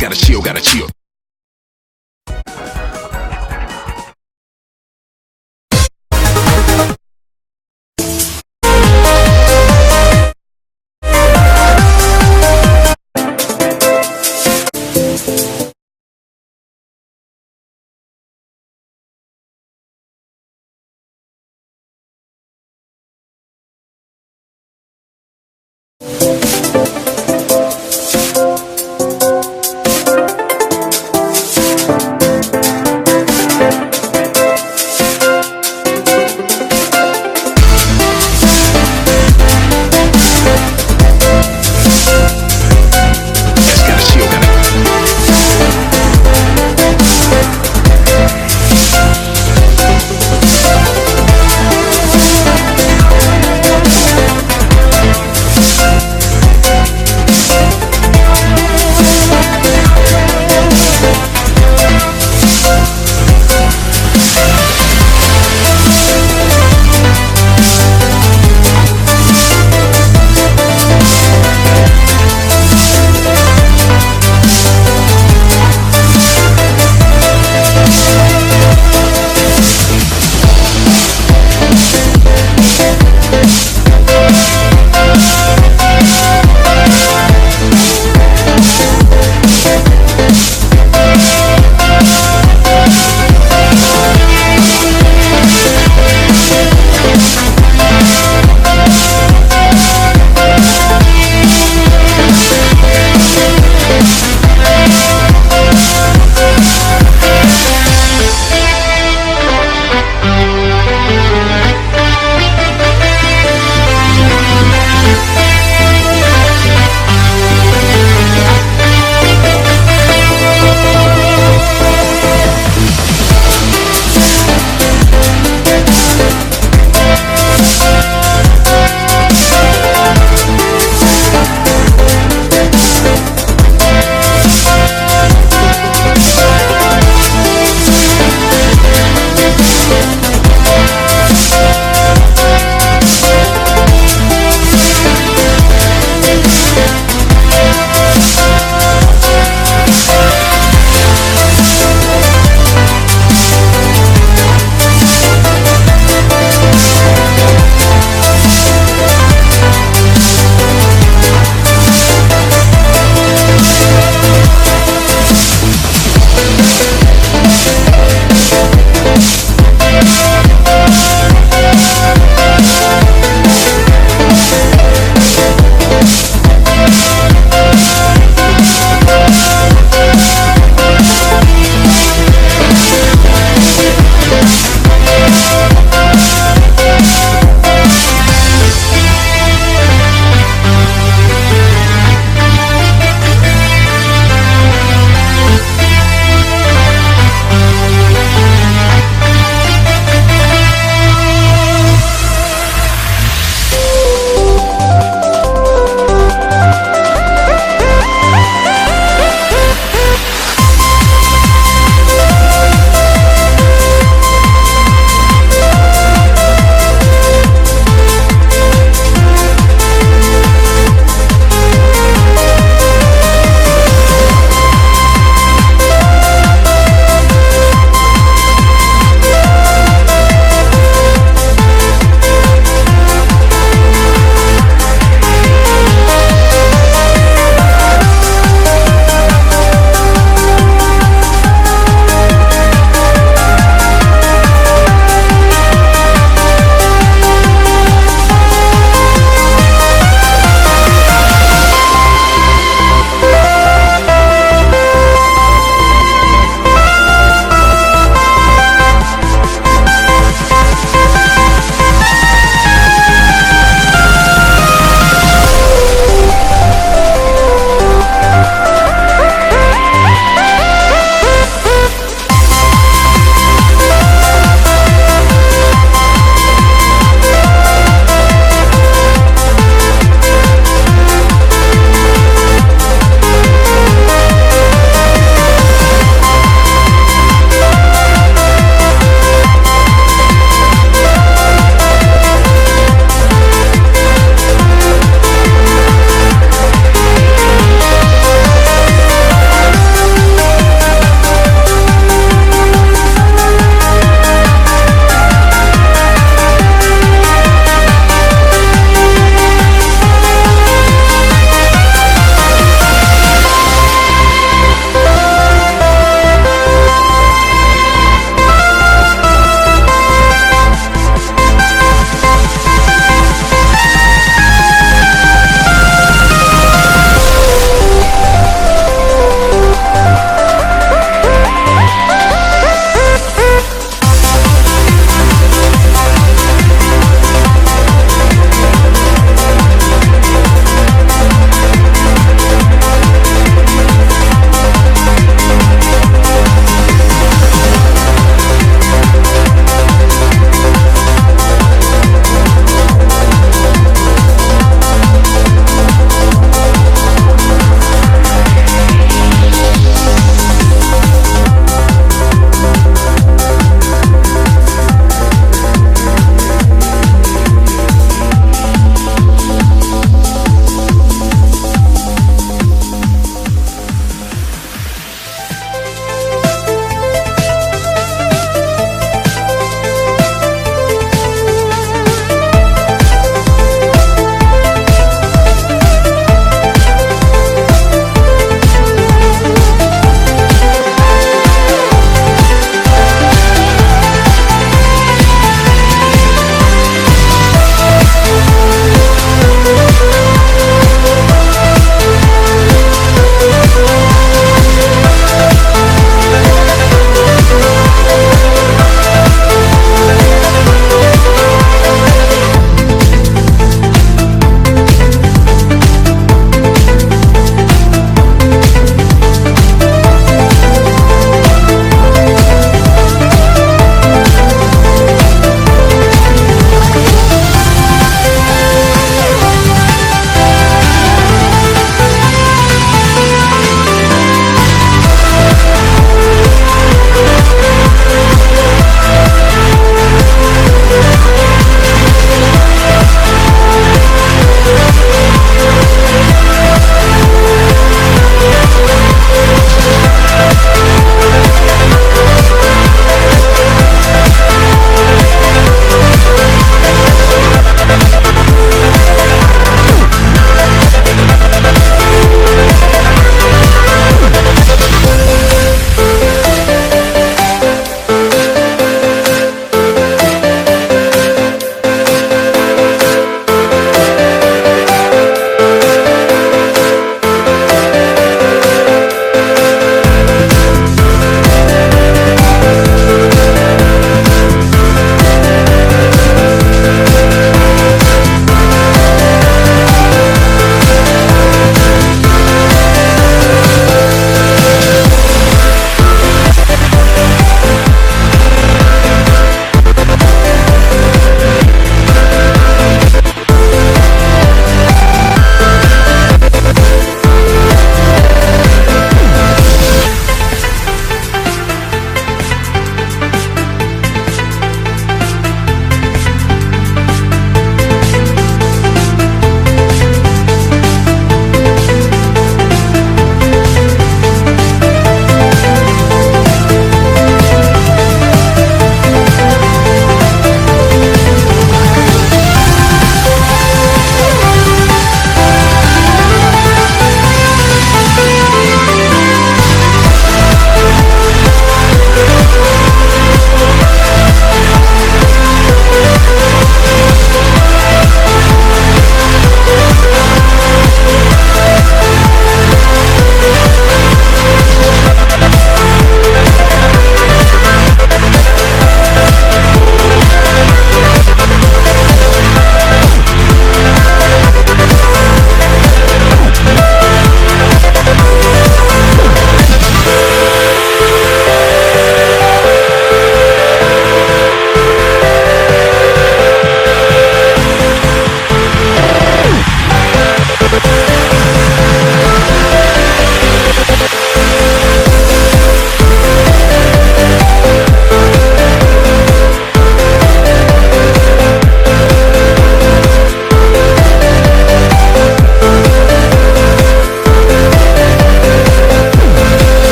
gotta chill, gotta chill.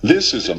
This is a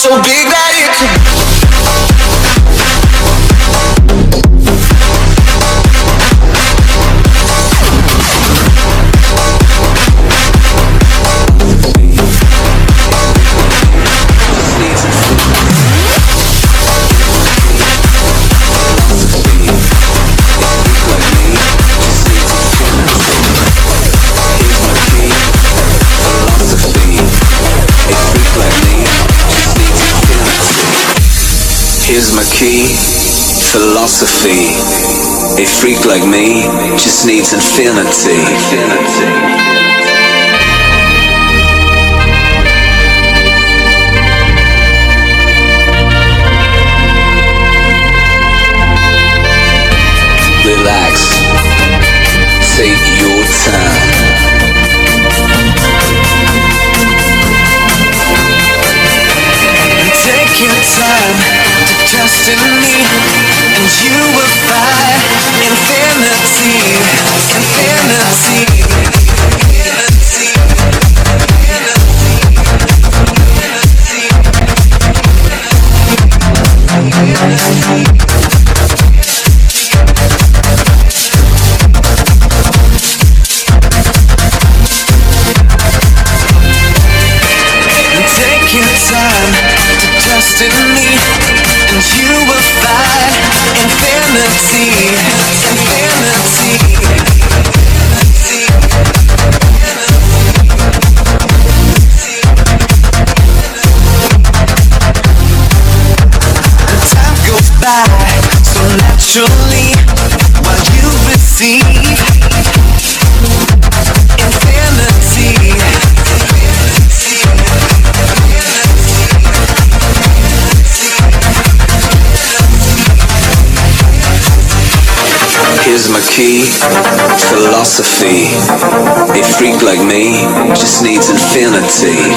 so big that it could Here's my key, philosophy. A freak like me just needs infinity. Relax, take your time. Take your time to trust in me, and you will find infinity, infinity. Take your time to trust in me, and you will find infinity, infinity. The time goes by so naturally while you receive infinity. Here's my key, philosophy. A freak like me just needs infinity.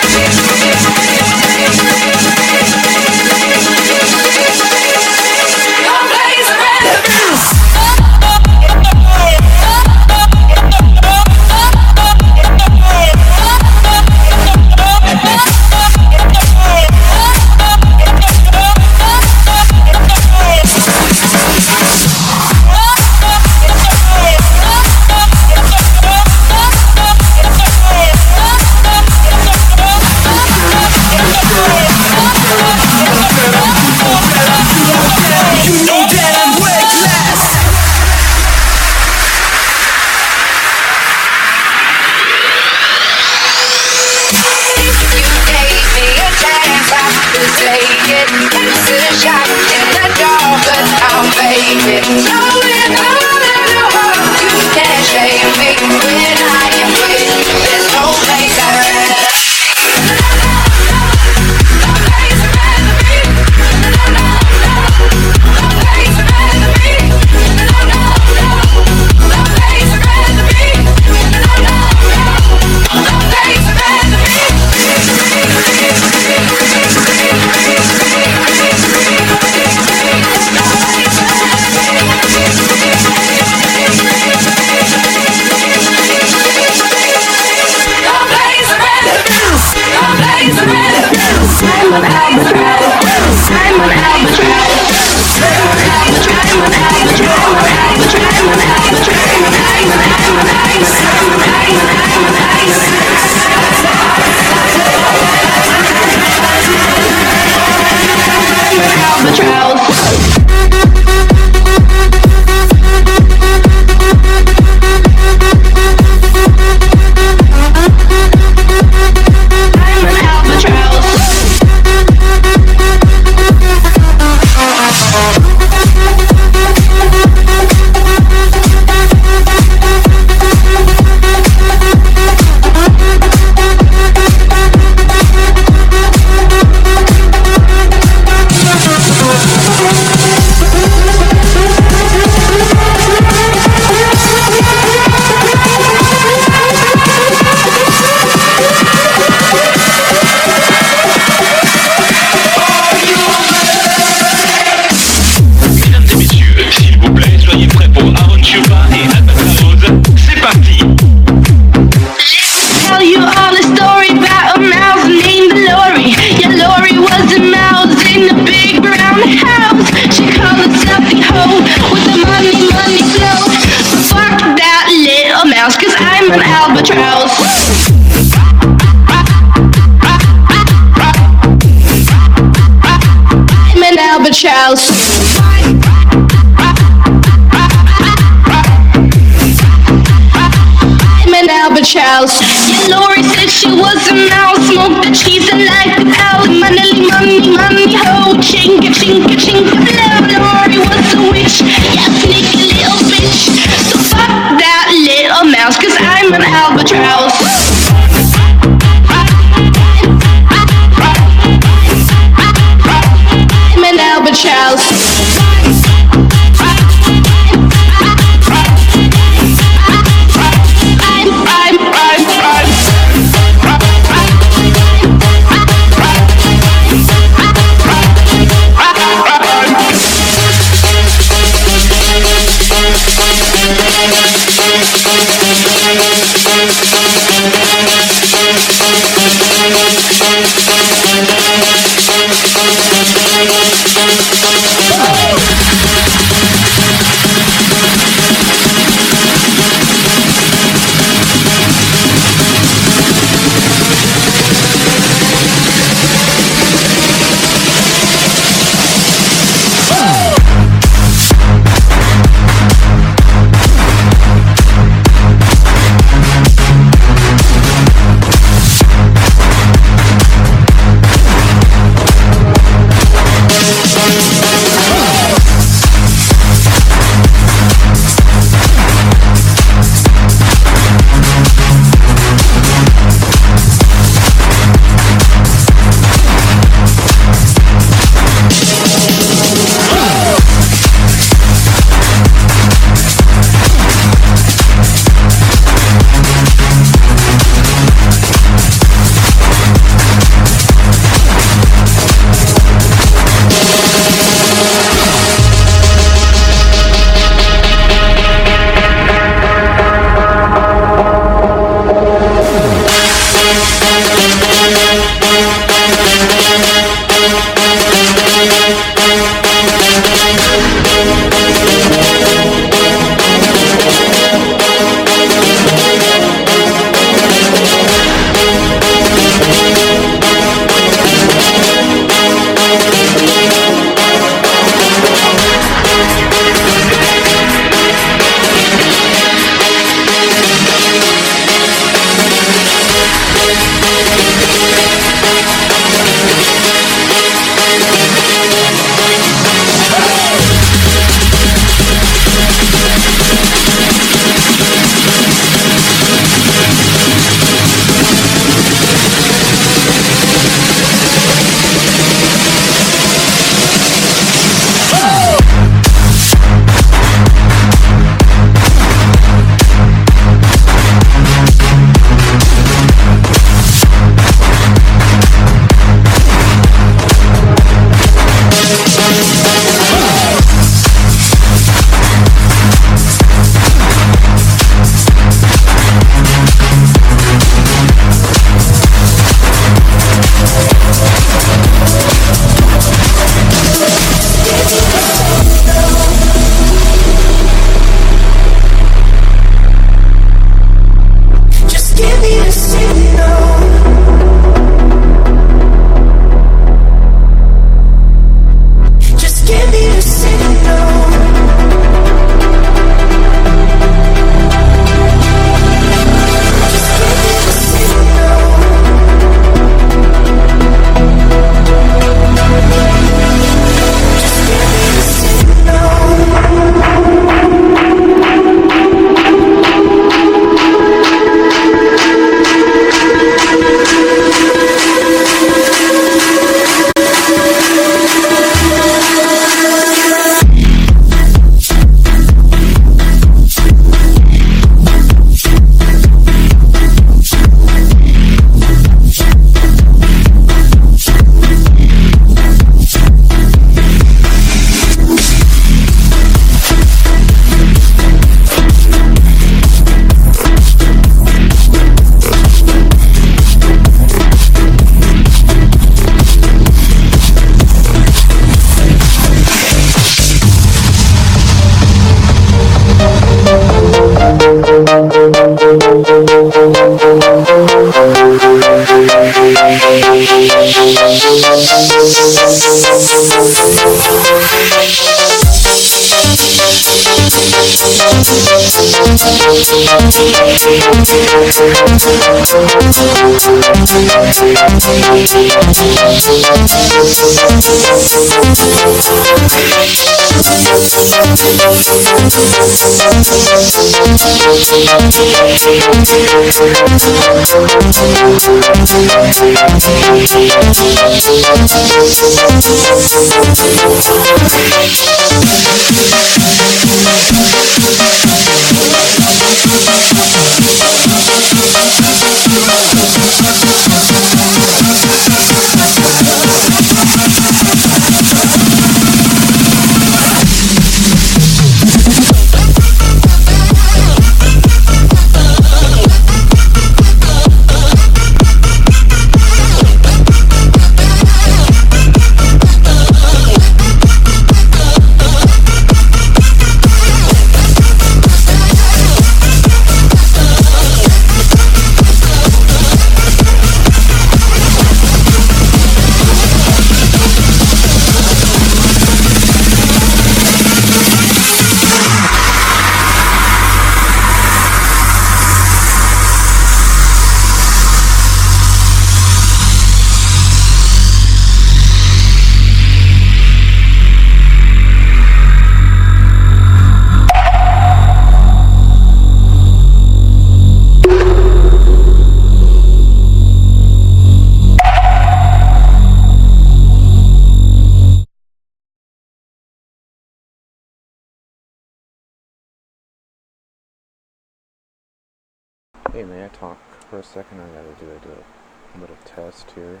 Hey, may I talk for a second? I gotta do a little test here.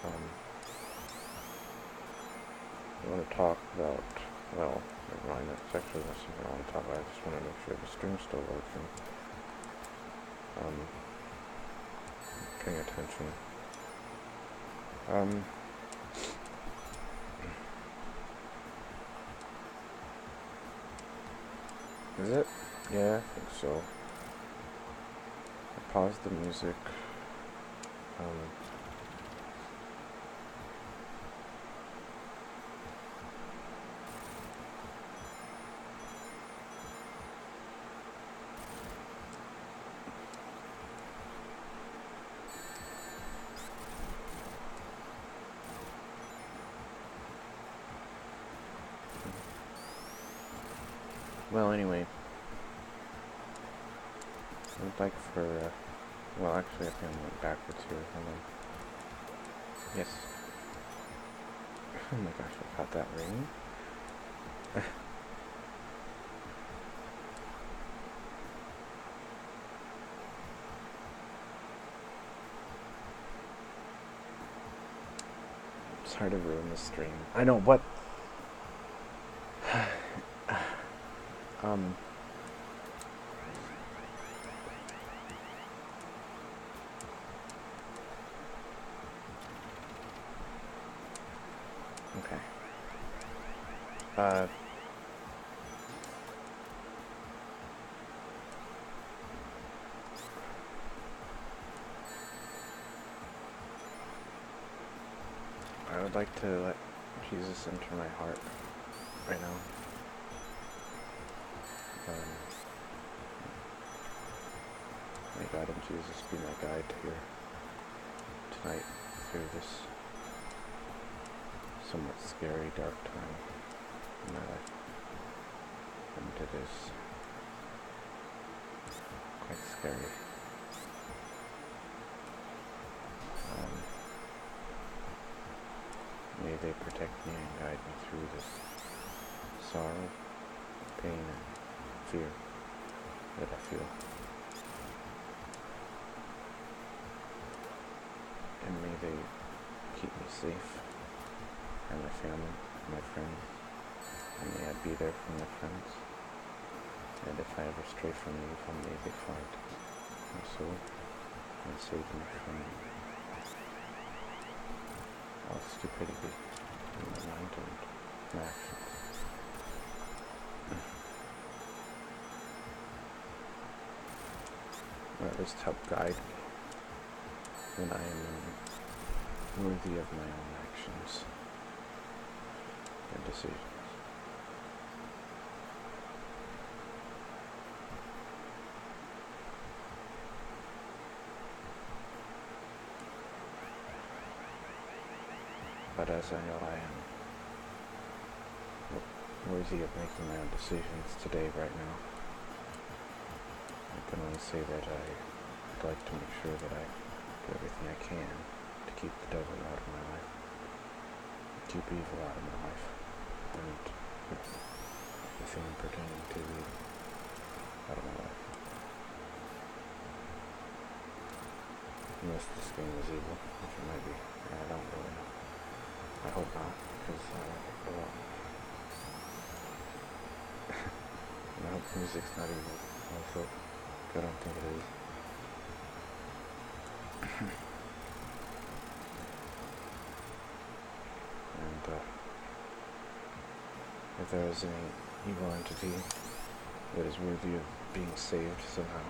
I want to talk about, well, never mind, that's actually not something I want to talk about. I just want to make sure the stream's still working. Paying attention. Is it? Yeah, I think so. I paused the music. Well, anyway, I'd like for, well, actually, I think I went backwards here. Hold on. Yes. Oh my gosh, I got that ring. Sorry to ruin the stream. I know, what? Okay. I would like to let Jesus enter my heart right now. May God and Jesus be my guide here tonight through this somewhat scary, dark time in my life. And it is quite scary. May they protect me and guide me through this sorrow, pain, and fear that I feel. And may they keep me safe, and my family, my friends, and may I be there for my friends. And if I ever stray from you, may they find my soul and save me from all stupidity in my mind and my actions. Or at least help guide me when I am in worthy of my own actions and decisions. But as I know I am worthy of making my own decisions today, right now, I can only say that I'd like to make sure that I do everything I can to keep the devil out of my life, keep evil out of my life, and everything pertaining to evil out of my life. Unless this game is evil, which it might be, I don't really know. I hope not, because well, I hope music's not evil, also, I don't think it is. And if there is any evil entity that is worthy of being saved somehow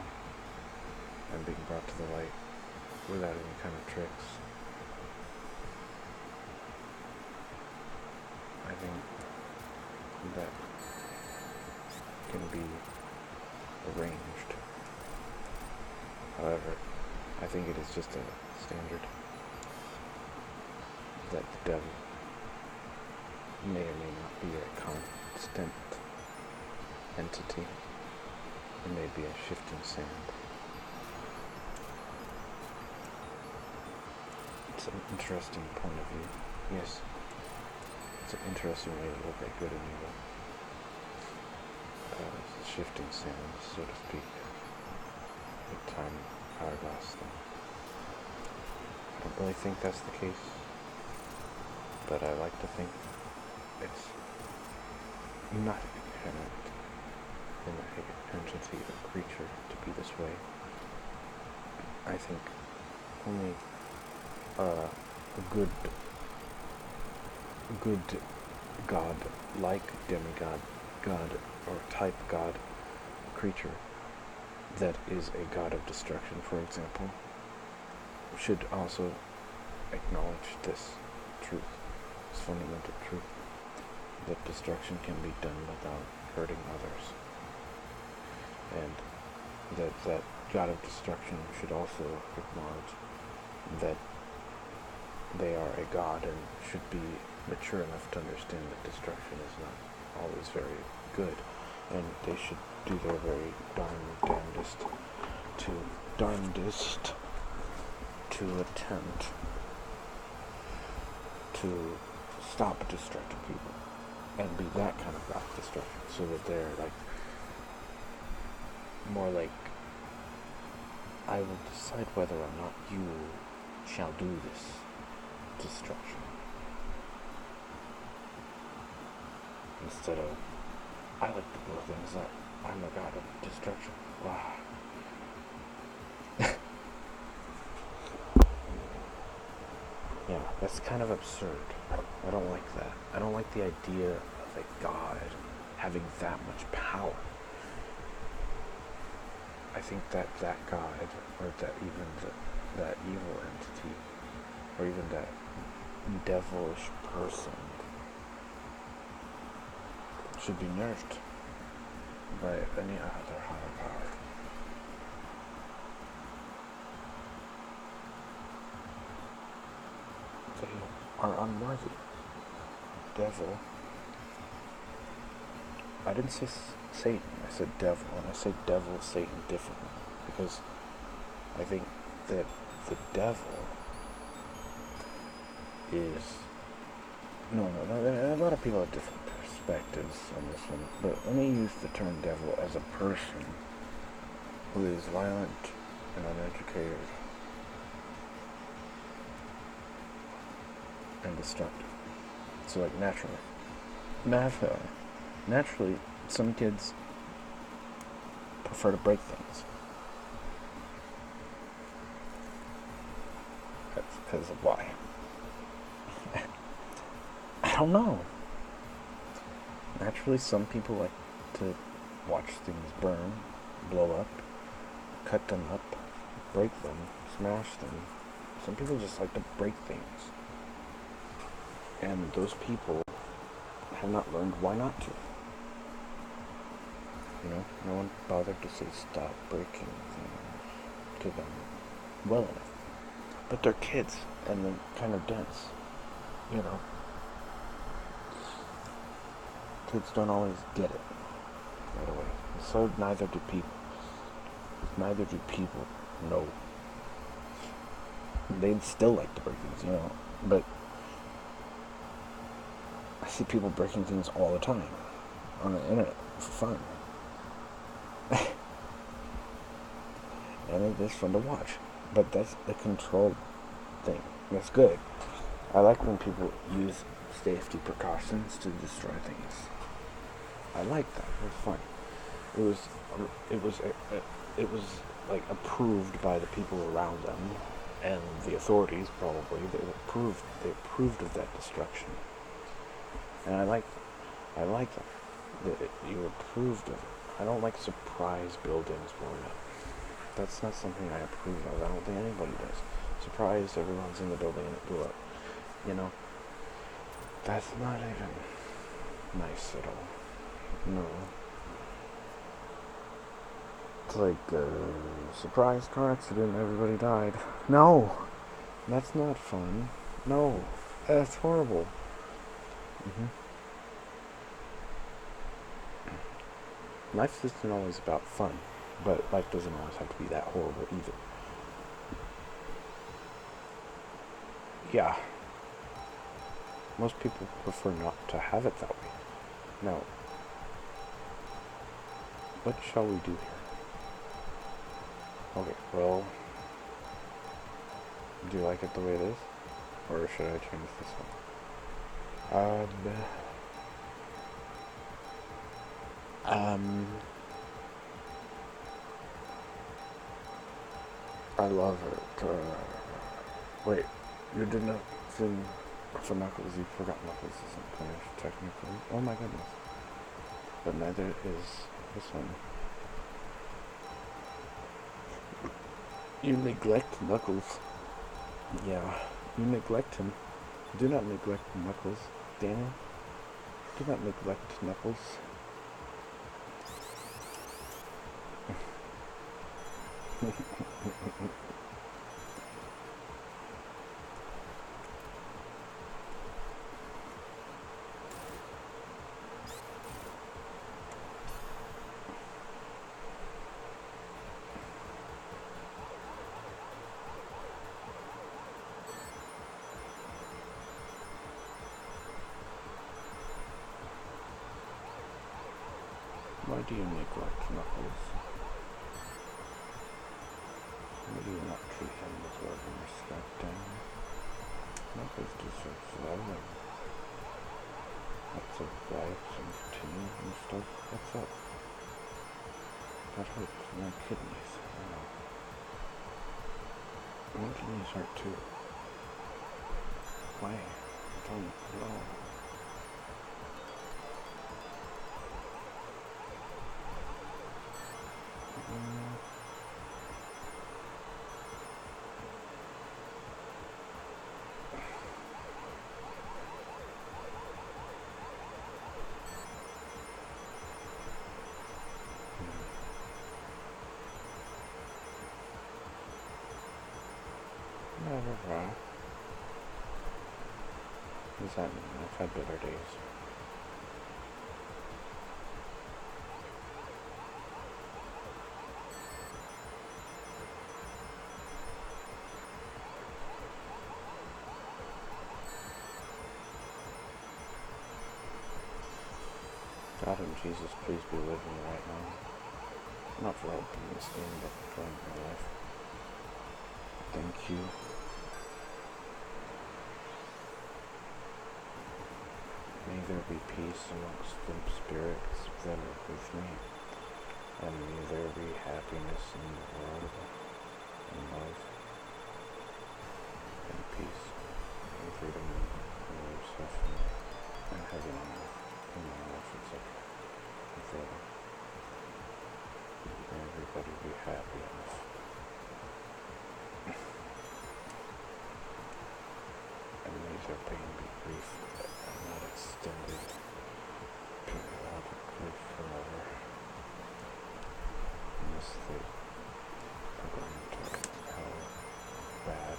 and being brought to the light without any kind of tricks, I think that can be arranged. However, I think it is just a standard that the devil may or may not be a constant entity. It may be a shifting sand. It's an interesting point of view. Yes, it's an interesting way to look at good and evil. It's a shifting sand, so to speak. A time hourglass thing. I don't really think that's the case, but I like to think it's not inherent in the entity or creature to be this way. I think only a good god, like demigod, god, or type god creature that is a god of destruction, for example, should also acknowledge this truth, this fundamental truth, that destruction can be done without hurting others, and that god of destruction should also acknowledge that they are a god and should be mature enough to understand that destruction is not always very good, and they should do their very darndest to attempt to stop destructing people and be that kind of god of destruction, so that they're like more like, I will decide whether or not you shall do this destruction, instead of, I like to blow things up, I'm a god of destruction. Wow. Yeah, that's kind of absurd. I don't like that. I don't like the idea of a god having that much power. I think that god, or that even that evil entity, or even that devilish person, should be nourished by any other higher power. They are unworthy. Devil. I didn't say Satan, I said devil, and I say devil, Satan differently, because I think that the devil is, no, a lot of people have different perspectives on this one, but let me use the term devil as a person who is violent and uneducated and destructive. So like naturally, some kids prefer to break things. That's because of why. I don't know. Naturally, some people like to watch things burn, blow up, cut them up, break them, smash them. Some people just like to break things. And those people have not learned why not to. No one bothered to say stop breaking things to them well enough. But they're kids, and they're kind of dense, Kids don't always get it right away. And so neither do people. Neither do people know. They'd still like to break things, But I see people breaking things all the time on the internet for fun. And it is fun to watch. But that's the controlled thing. That's good. I like when people use safety precautions to destroy things. I like that. It was fun. It was like approved by the people around them and the authorities probably. They approved of that destruction. And I like that you approved of it. I don't like surprise buildings blowing up. That's not something I approve of. I don't think anybody does. Surprise, everyone's in the building and it blew up. That's not even nice at all. No. It's like a surprise car accident, everybody died. No! That's not fun. No. That's horrible. Life isn't always about fun, but life doesn't always have to be that horrible either. Yeah. Most people prefer not to have it that way. Now, what shall we do here? Okay, well, do you like it the way it is? Or should I change this one? I love it. Wait, you did not sing for Knuckles. You forgot Knuckles isn't finished, technically. Oh my goodness. But neither is this one. You neglect Knuckles. Yeah, you neglect him. Do not neglect Knuckles, Daniel. Do not neglect Knuckles. Why do you neglect Knuckles? Why do you not treat him with love and respect, Daniel? Knuckles deserves love and lots of lives and tears and stuff. What's up? That hurts my kidneys. My kidneys hurt too. Why? I don't know. Never. What does that mean? I've had better days. God and Jesus, please be with me right now. Not for helping this game, but for my life. Thank you. May there be peace amongst the spirits that are with me, and may there be happiness in the world, and love, and peace, and freedom, and suffering, and heaven on earth, and life, etc. And forever. May everybody be happy enough. And may their pain be grief, and not extended period of grief forever, unless they are going to hell bad.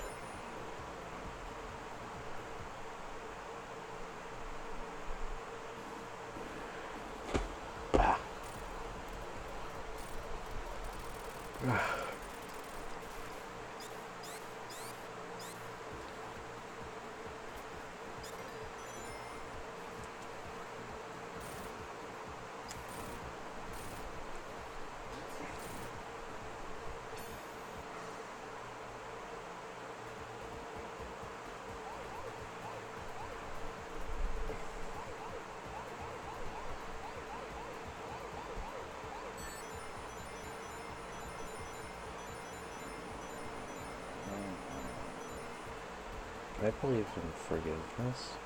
I believe in forgiveness.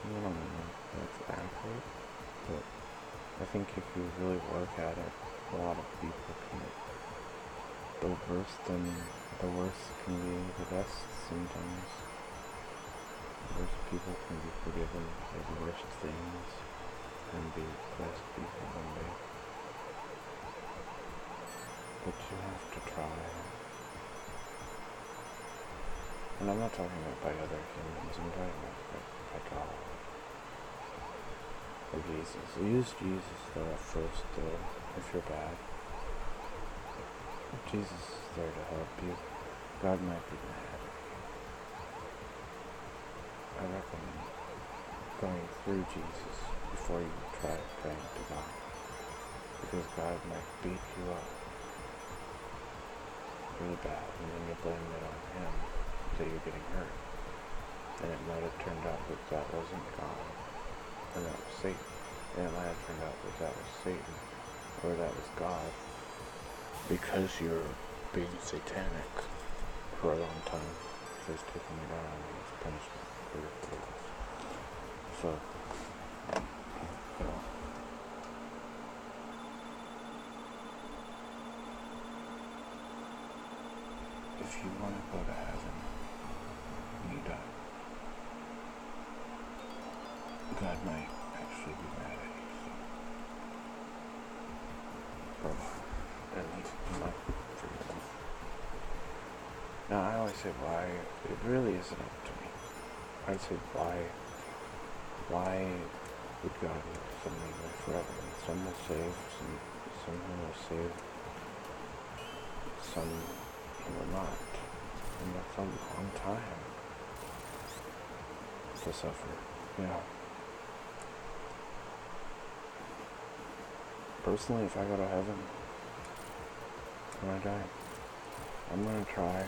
I don't know if that's accurate, but I think if you really work at it, a lot of people can. The worst can be the best sometimes. The worst people can be forgiven for the worst things and be blessed people one day. But you have to try. And I'm not talking about by other humans, I'm talking about by God. Or Jesus. Use Jesus though at first, if you're bad. Jesus is there to help you. God might be mad. I recommend going through Jesus before you try praying to God. Because God might beat you up really bad, and then you blame it on Him. So you're getting hurt. And it might have turned out that wasn't God, and that was Satan. And it might have turned out that was Satan, or that was God, because you're being satanic for a long time. So He's taking you down as punishment for your failures. So, if you want to go to heaven, you die. God might actually be mad at you, so. And He might forgive you. Now, I always say why. It really isn't up to me. I'd say why would God leave somebody there forever? Some will save, some He will save, some He will not. And that's a long time to suffer, Personally, if I go to heaven when I die, I'm going to try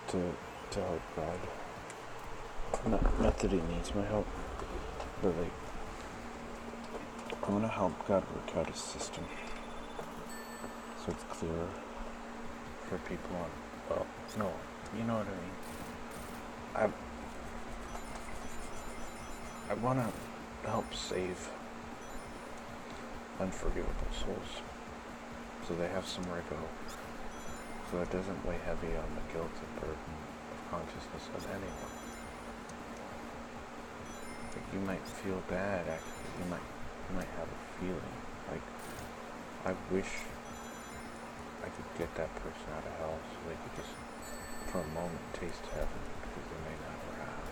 to help God. Not that He needs my help, but I want to help God work out His system so it's clearer for people no, you know what I mean. I want to help save unforgivable souls so they have somewhere to go, so it doesn't weigh heavy on the guilt and burden of consciousness of anyone. Like, you might feel bad, actually. You might have a feeling like, I wish I could get that person out of hell so they could just, for a moment, taste heaven, because they may never have.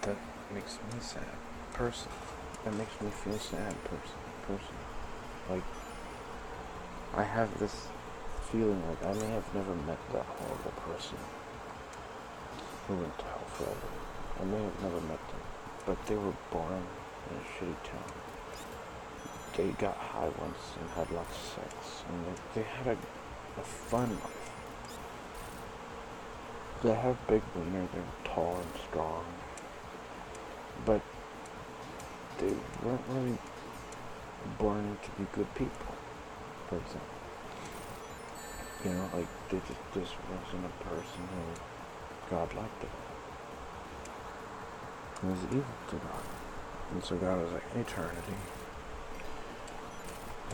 That makes me sad, person. That makes me feel sad, person. Like, I have this feeling like I may have never met that horrible person who went to hell forever. I may have never met them, but they were born in a shitty town. They got high once and had lots of sex, and they had a fun life. They had a big wiener, they were tall and strong, but they weren't really born to be good people, for example. Like, they just wasn't a person who God liked it. It was evil to God. And so God was like, eternity.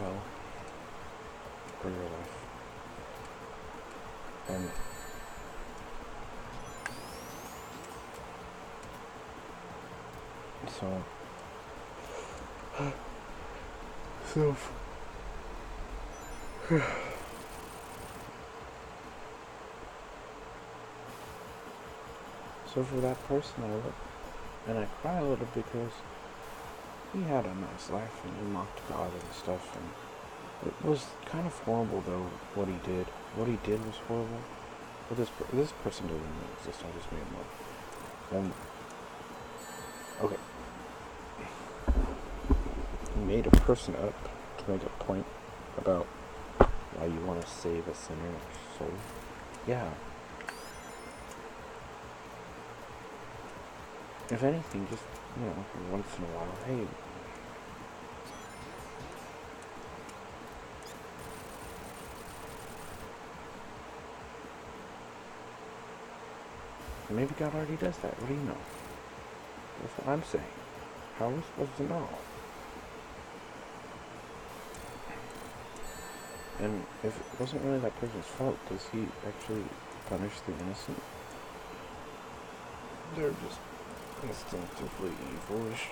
Well, for your life. And so so for that person, I look and I cry a little because he had a nice life and he mocked God and stuff, and it was kind of horrible though what he did. What he did was horrible. But this person doesn't even exist. I just made him up. Okay. He made a person up to make a point about why you want to save a sinner's soul. Yeah. If anything, just, once in a while, hey, maybe God already does that. What do you know? That's what I'm saying. How are we supposed to know? And if it wasn't really that person's fault, does he actually punish the innocent? They're just instinctively evilish,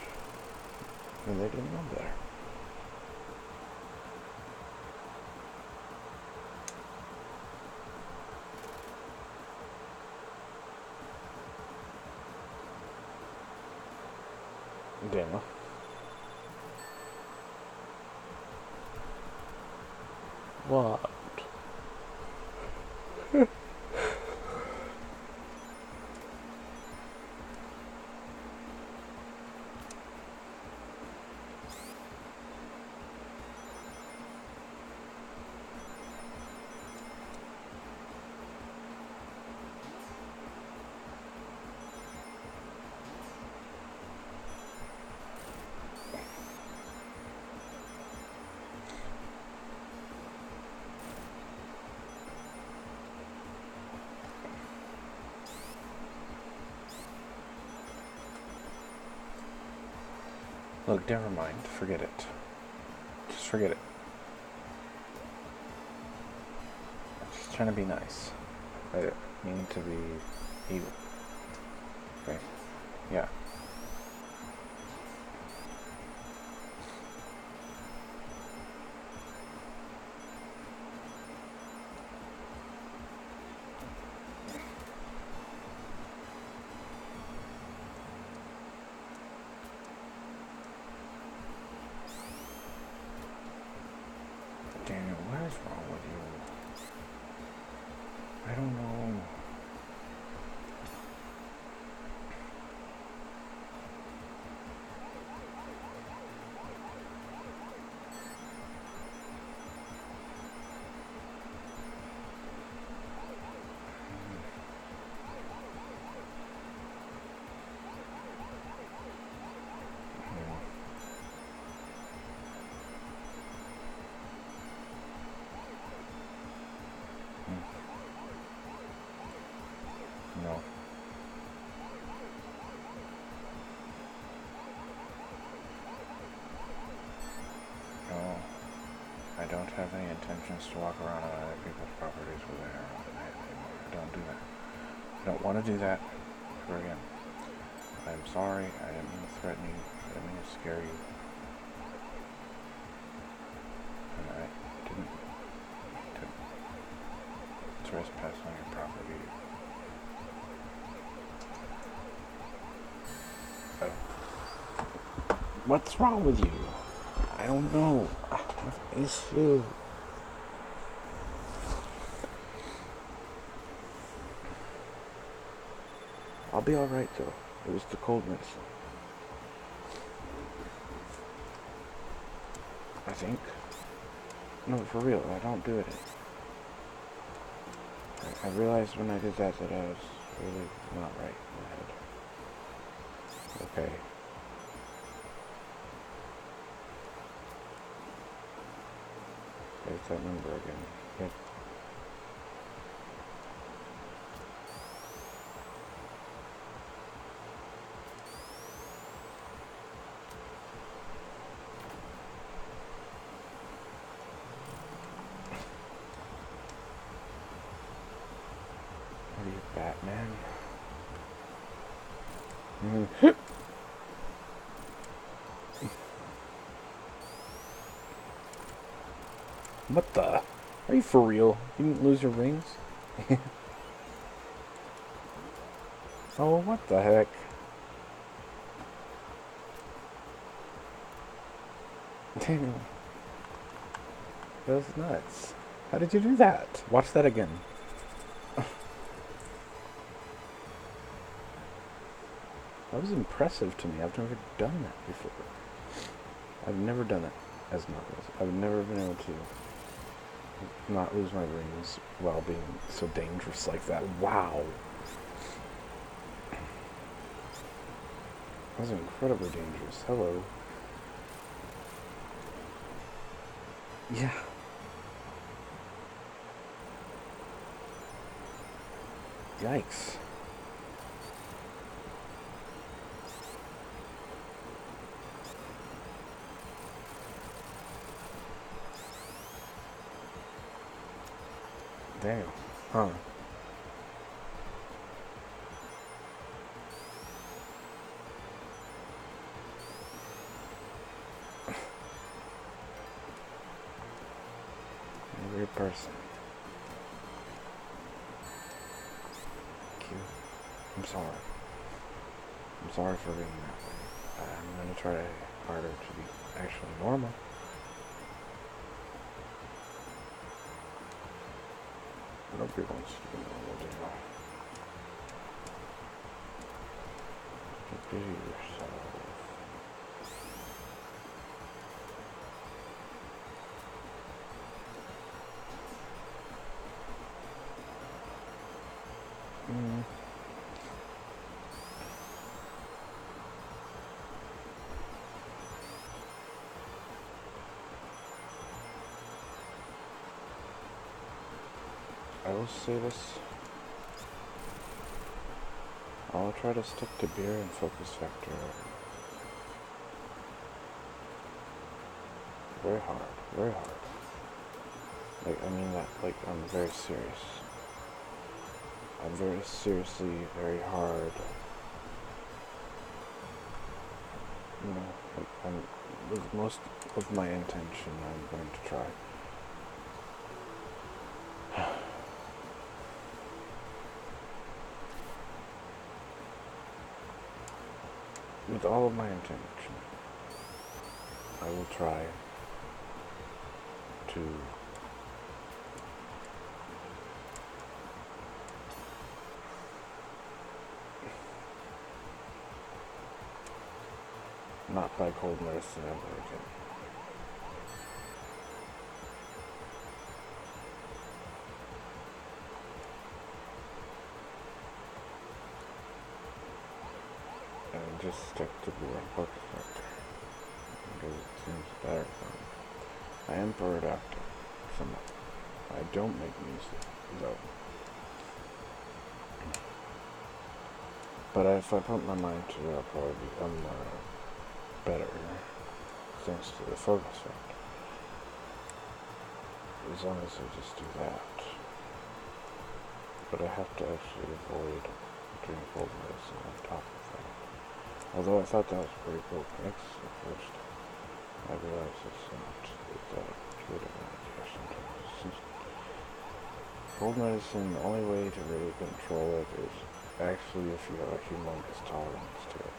and they didn't know better. Daniel. What? Look, never mind. Forget it. Just forget it. I'm just trying to be nice. I don't mean to be evil. Okay? Yeah. Daniel, what is wrong with you? I don't know. No. No. I don't have any intentions to walk around on other people's properties with a arrow at night anymore. I don't do that. I don't want to do that ever again. I'm sorry. I didn't mean to threaten you. I didn't mean to scare you. And I didn't mean to trespass on your property. What's wrong with you? I don't know. I have an issue. I'll be alright though. It was the coldness. I think. No, for real, I don't do it. I realized when I did that I was really not right in my head. Okay. There's that number again. Yep. you, Batman? What the? Are you for real? You didn't lose your rings? Oh, what the heck? Damn. That was nuts. How did you do that? Watch that again. That was impressive to me. I've never done that before. I've never done it as Knuckles. I've never been able to not lose my rings while being so dangerous like that. Wow. That was incredibly dangerous. Hello. Yeah. Yikes. Damn. Huh. Weird person. Thank you. I'm sorry. I'm sorry for being that way. I'm gonna try harder to be actually normal. Nobody wants to be normal, do you? Just be yourself. I will say this. I'll try to stick to beer and focus factor. Very hard. Very hard. Like, I mean that, like, I'm very serious. I'm very seriously, very hard. You know, like, with most of my intention, I'm going to try. With all of my intention, I will try to not buy cold medicine ever again. And just stick to beer and focus factor. Because it seems better for me. I am productive. I don't make music, though. But if I put my mind to it, I'll probably become better, thanks to the focus factor. As long as I just do that. But I have to actually avoid drinking cold medicine on top of that. Although I thought that was pretty cool mix at first. I realized it's not that good of an idea sometimes. Cold medicine, the only way to really control it is actually if you have a humongous tolerance to it.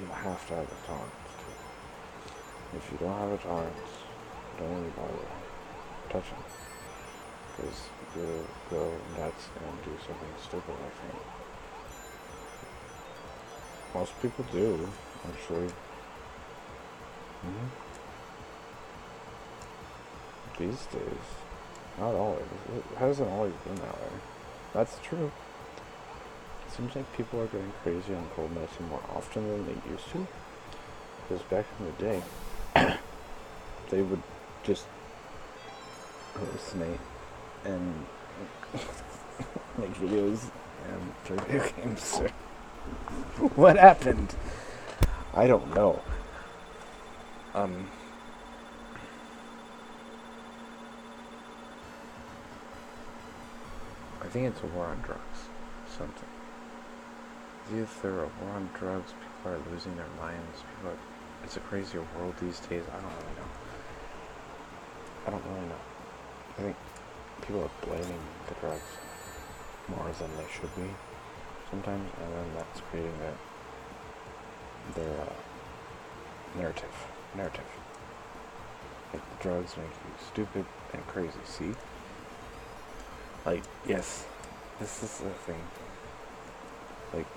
You have to have a tolerance to it. If you don't have a tolerance, don't even bother touching it. Because you'll go nuts and do something stupid, I think. Most people do, actually. These days. Not always. It hasn't always been that way. That's true. It seems like people are going crazy on cold medicine more often than they used to. Because back in the day, they would just hallucinate and make videos and play video games. What happened? I don't know. I think it's a war on drugs. Something. It's either a war on drugs, people are losing their minds, it's a crazier world these days. I don't really know. I think people are blaming the drugs more than they should be sometimes, and then that's creating their narrative. Like, the drugs make you stupid and crazy, see? Like, yes, this is the thing. Like,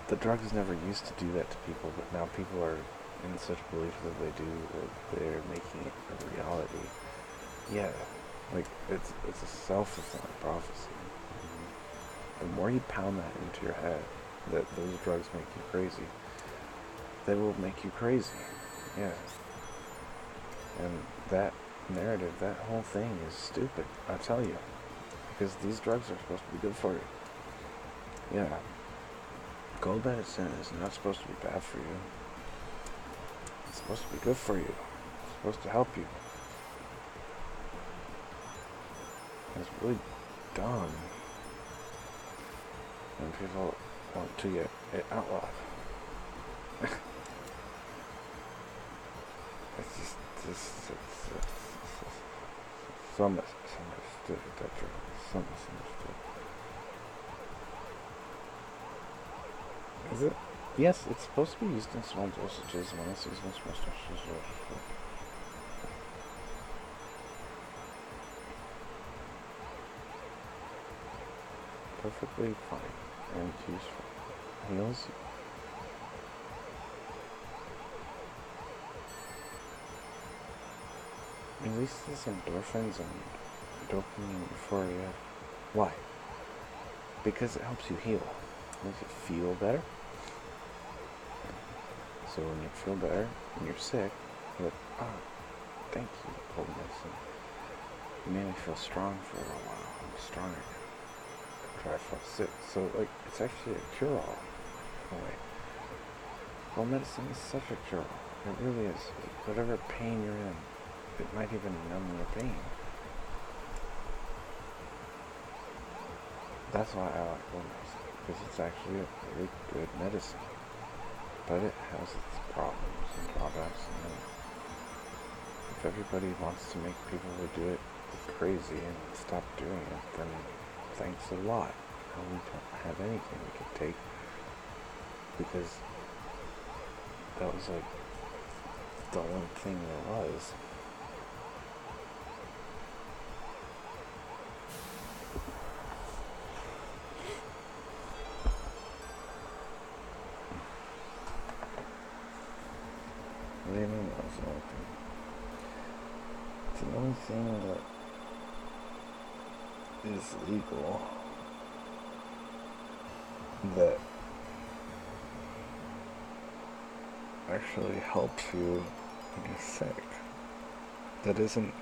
the drugs never used to do that to people, but now people are in such belief that they do, that they're making it a reality. Yeah, like, it's a self-fulfilling prophecy. The more you pound that into your head, that those drugs make you crazy, they will make you crazy. Yeah. And that narrative, that whole thing is stupid, I tell you. Because these drugs are supposed to be good for you. Yeah. Cold medicine is not supposed to be bad for you. It's supposed to be good for you. It's supposed to help you. It's really dumb when people want to get it outlawed. It's so misunderstood, that drug. So misunderstood. Is it? Yes, it's supposed to be used in small dosages. Perfectly fine and useful. Heals you. Releases endorphins and dopamine euphoria. Why? Because it helps you heal. It makes you feel better. So when you feel better and you're sick, you're like, oh, thank you, cold medicine. You made me feel strong for a little while. I'm stronger now. After I felt sick. So, like, it's actually a cure-all in a way. Cold medicine is such a cure-all. It really is. Whatever pain you're in, it might even numb your pain. That's why I like cold medicine, because it's actually a really good medicine. But it has its problems and drawbacks, and if everybody wants to make people who do it crazy and stop doing it, then thanks a lot. And we don't have anything we can take, because that was like the only thing there was. What do you mean that was the only thing? It's the only thing that is legal that actually helps you when you're sick. That isn't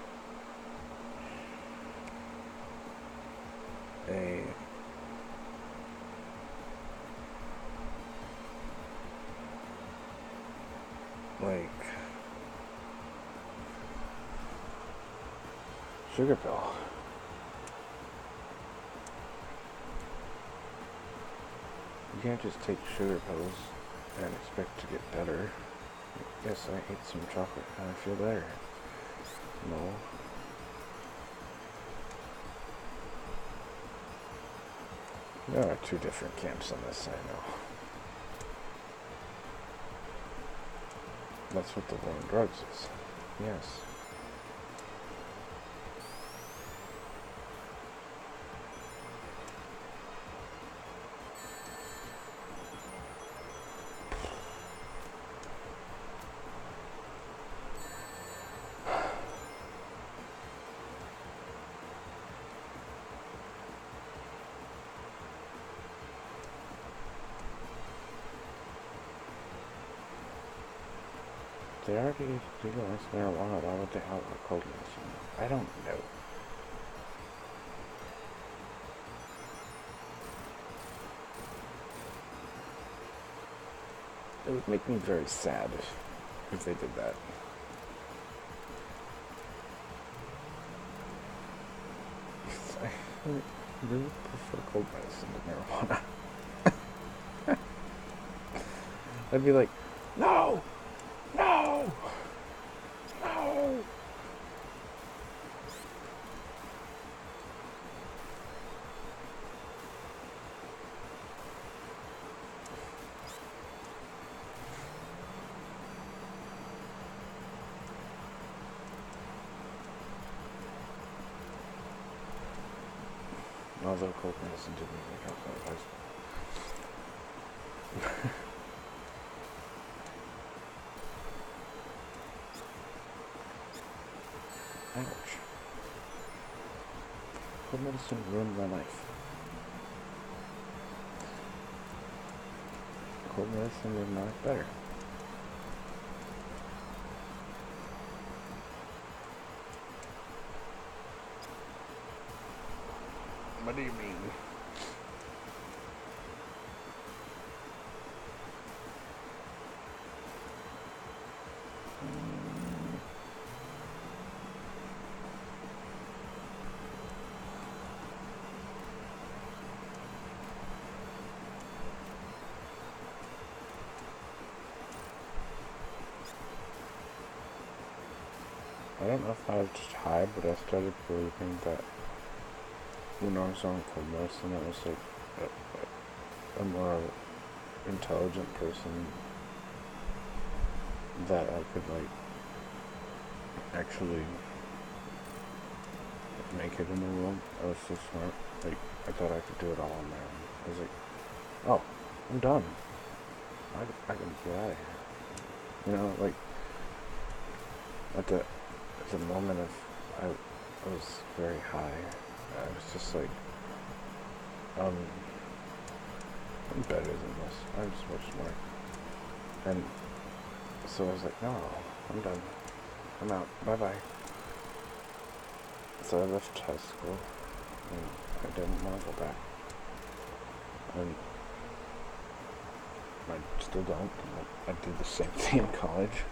a like sugar pill. You can't just take sugar pills and expect to get better. Yes, I ate some chocolate and I feel better. No. There are two different camps on this, I know. That's what the war on drugs is. Yes. They already legalized marijuana. Why would they outlaw cold medicine? I don't know. It would make me very sad if they did that. really prefer cold medicine to marijuana. I'd be like, no, no, no. Although cold medicine didn't really help otherwise. Ouch. Cold medicine ruined my life. Cold medicine made my life better. What do you mean? I don't know if I was just high, but I started believing that when I was on cold medicine, I was like a more intelligent person, that I could like actually make it in the world. I was so smart. Like, I thought I could do it all on my own. I was like, oh, I'm done. I can get out of here. You know, like at the moment of I was very high. I was just like, I'm better than this. I'm just much more. And so I was like, no, I'm done. I'm out. Bye-bye. So I left high school, and I didn't want to go back. And I still don't. I did the same thing in college.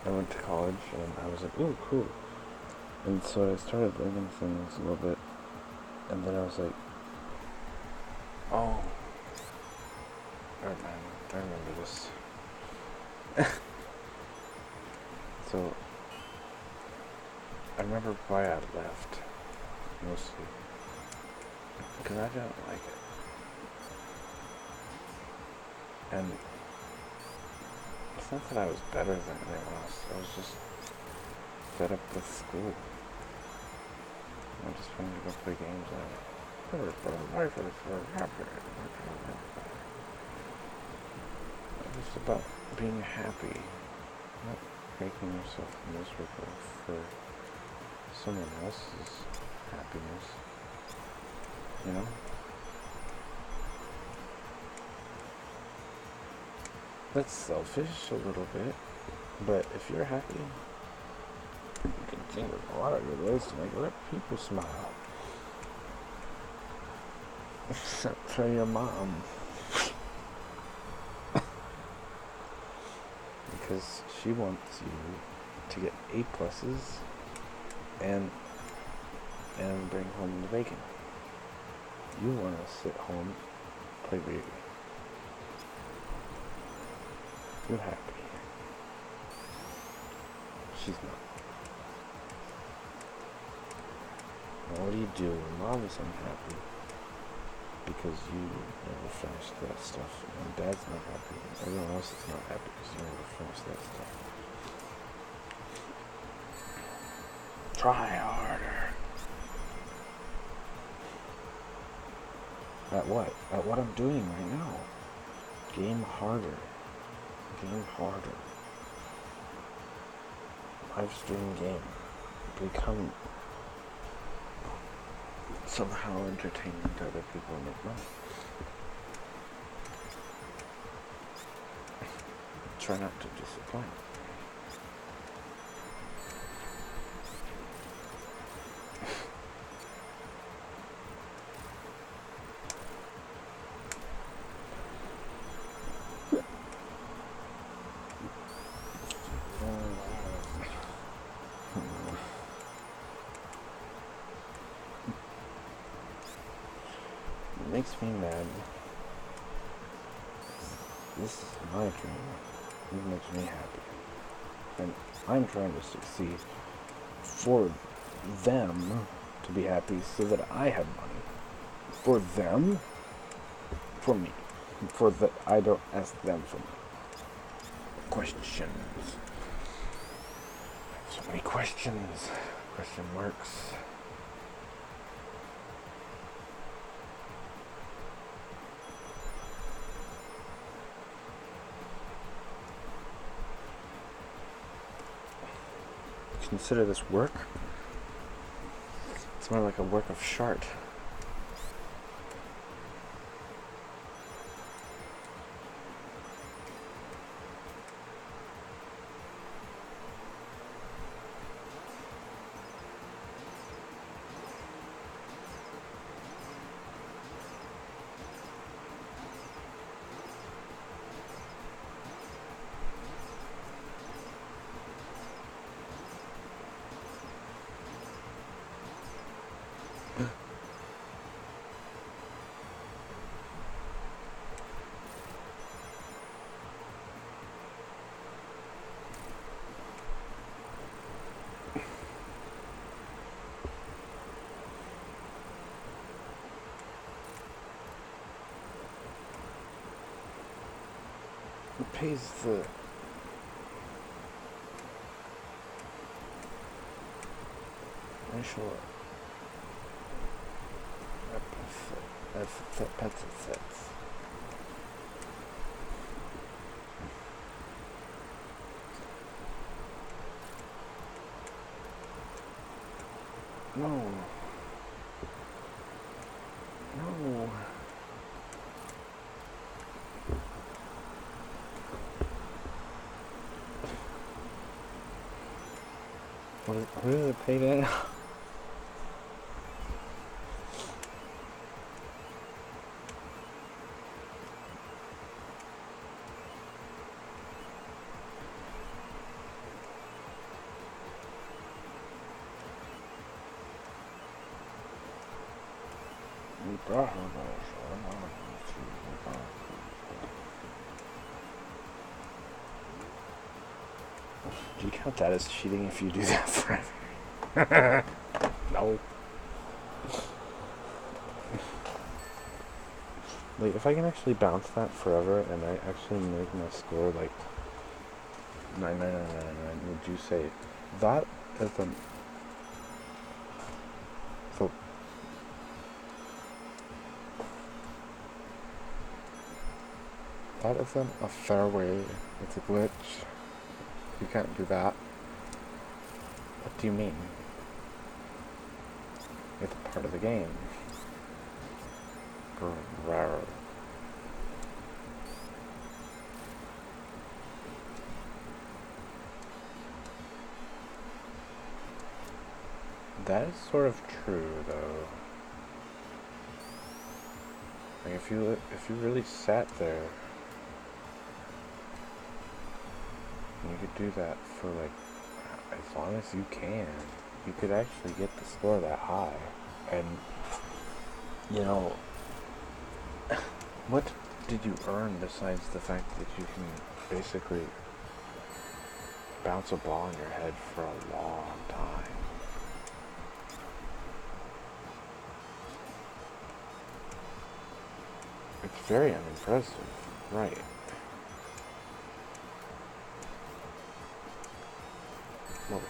I went to college, and I was like, ooh, cool. And so I started learning things a little bit, and then I was like, oh, man, I remember this. So, I remember why I left, mostly, because I didn't like it. And it's not that I was better than anyone else, I was just fed up with school. I just wanted to go play games, and life is very happy. It was about being happy, not making yourself miserable for someone else's happiness, you know? That's selfish a little bit, but if you're happy, you can think of a lot of good ways to make other people smile. Except for your mom. Because she wants you to get A+ and bring home the bacon. You want to sit home, play video games. You're happy. She's not. And what do you do when mom is unhappy? Because you never finished that stuff. And dad's not happy. And everyone else is not happy because you never finished that stuff. Try harder. At what? At what I'm doing right now. Game harder. Game harder. Live stream game. Become somehow entertaining to other people and make money. Try not to disappoint. makes me mad. This is my dream. It makes me happy. And I'm trying to succeed for them to be happy so that I have money. For them? For me. I don't ask them for me. Questions. So many questions. Question marks. Consider this work. It's more like a work of art. It pays the initial epithets. No. No. What does it pay that? Do you count that as cheating if you do that forever? No. Like, if I can actually bounce that forever and I actually make my score like 99999, would you say that isn't so? That isn't a fair way. It's a glitch. You can't do that. What do you mean? It's part of the game. Rare. That is sort of true, though. Like, if you really sat there, you could do that for like as long as you can. You could actually get the score that high, and you know, what did you earn besides the fact that you can basically bounce a ball in your head for a long time? It's very unimpressive, right? Well,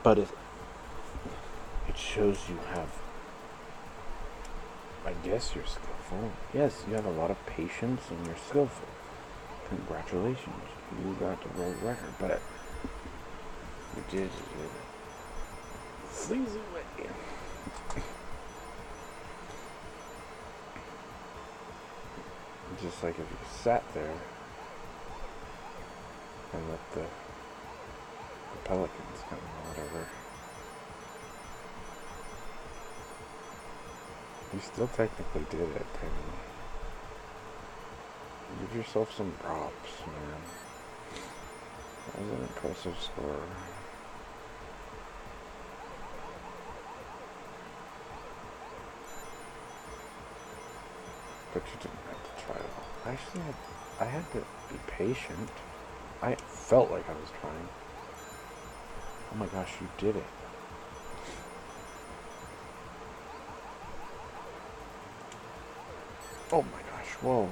but it shows you have, I guess you're skillful. Yes, you have a lot of patience and you're skillful. Congratulations, you got the world record, but you did it. Sleazy way. Just like if you sat there and let the pelicans come or whatever, you still technically did it, and give yourself some props, man. That was an impressive score. But you didn't have to try it all. Actually, I had to be patient. I felt like I was trying. Oh my gosh, you did it. Oh my gosh, whoa.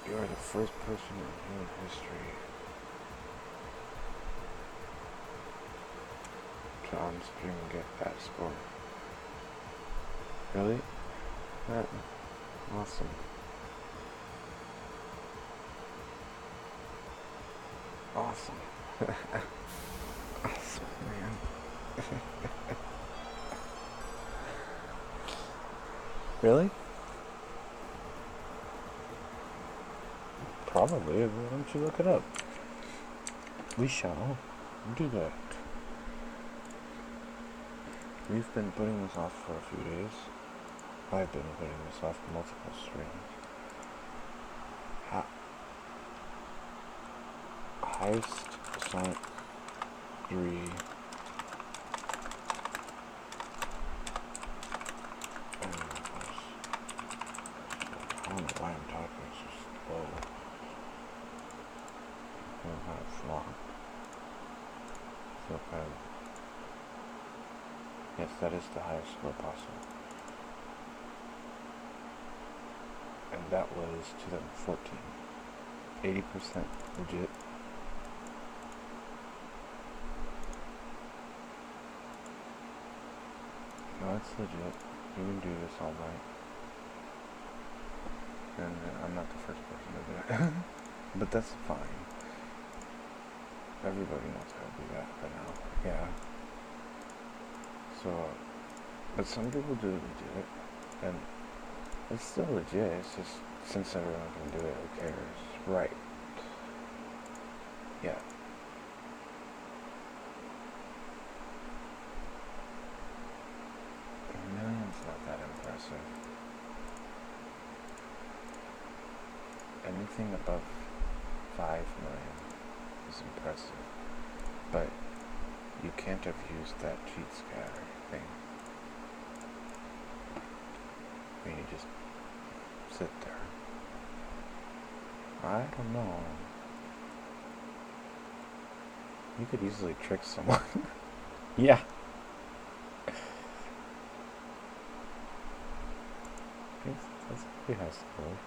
You are the first person in human history to on stream get that score. Really? That awesome. Awesome. Awesome, man. Really? Probably. Why don't you look it up? We shall do that. We've been putting this off for a few days. I've been putting this off multiple streams. Heist Sonic 3. I don't know why I'm talking so slow. It's long. So yes, that is the highest score possible. And that was 2014. 80% legit. No, it's legit. You can do this all night. And I'm not the first person to do it. But that's fine. Everybody knows how to do that by now. Yeah. So, but some people do legit. And it's still legit. It's just, since everyone can do it, who cares? Right. Yeah. A million's not that impressive. Anything above 5 million is impressive. But you can't have used that cheat scatter thing. I mean, you just sit there. I don't know. You could easily trick someone. Yeah. That's a pretty high score.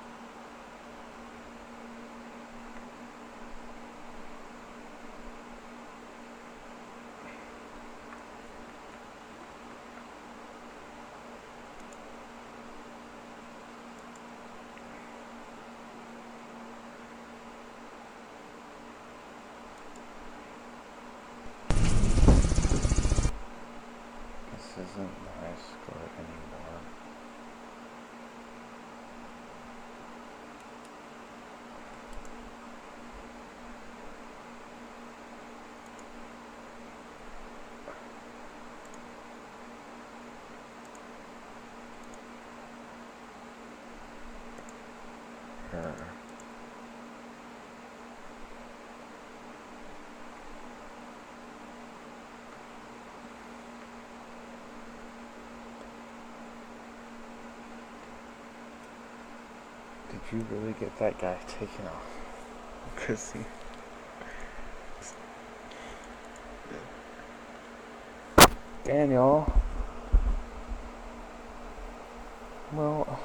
This isn't the high score anymore. Here. Did you really get that guy taken off? Because he... Daniel. Well...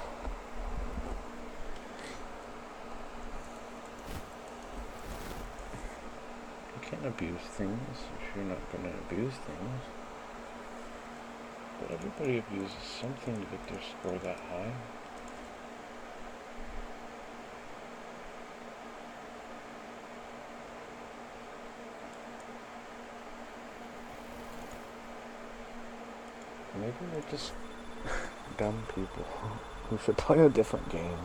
You can't abuse things if you're not going to abuse things. But everybody abuses something to get their score that high. Maybe they're just dumb people who should play a different game.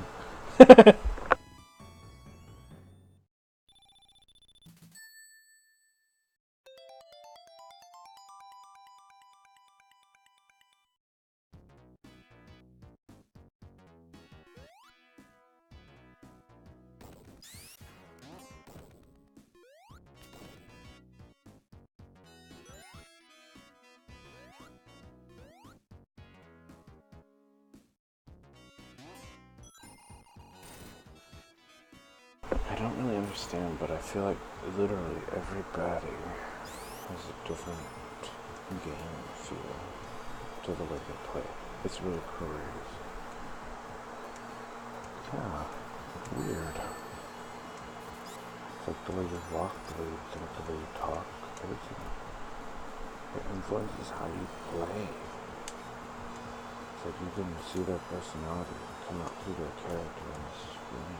I don't really understand, but I feel like literally everybody has a different game feel to the way they play. It's really crazy. Yeah, weird. It's like the way you walk, the way you think, the way you talk, everything. It influences how you play. It's like you can see their personality come out through their character on the screen.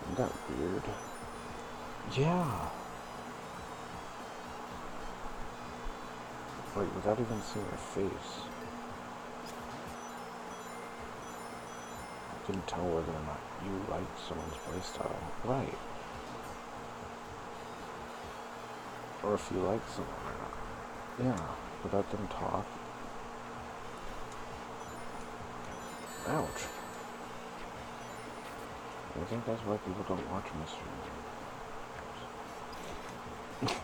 Isn't that weird? Yeah. Like, without even seeing their face. You can tell whether or not you like someone's playstyle. Right. Or if you like someone or not. Yeah. Without them talk. Ouch. I think that's why people don't watch mystery movies.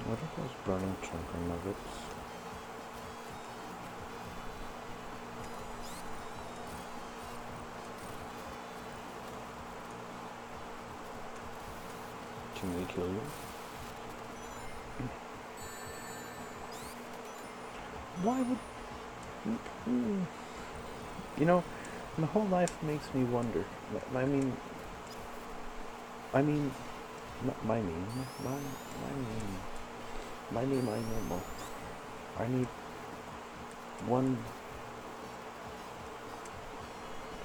What are those burning chunker nuggets? Can they kill you? Why would... You know, my whole life makes me wonder. I mean, my normal. I need one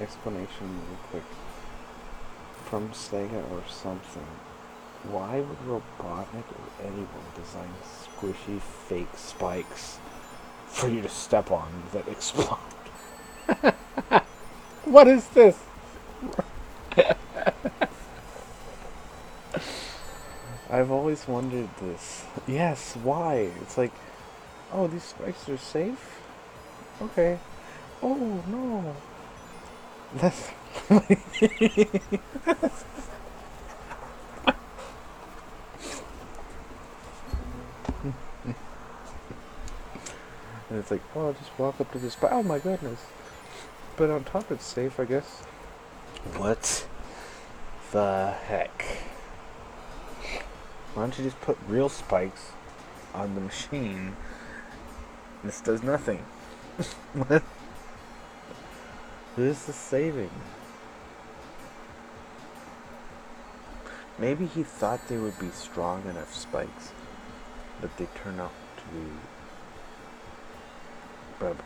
explanation real quick from Sega or something. Why would Robotnik or anyone design squishy fake spikes for you to step on that explode? What is this? I've always wondered this. Yes, why? It's like, oh, these spikes are safe? Okay. Oh, no. That's... And it's like, oh, I'll just walk up to this spike. Oh, my goodness. But on top it's safe, I guess. What the heck? Why don't you just put real spikes on the machine? This does nothing. What? This is saving. Maybe he thought they would be strong enough spikes, but they turn out to be rubber.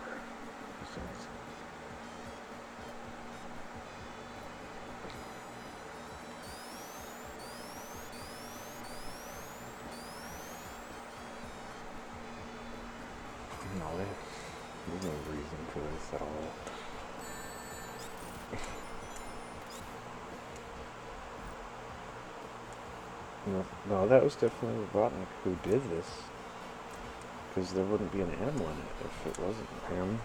No, there's no reason for this at all. No, that was definitely Robotnik who did this. Because there wouldn't be an animal in it if it wasn't him.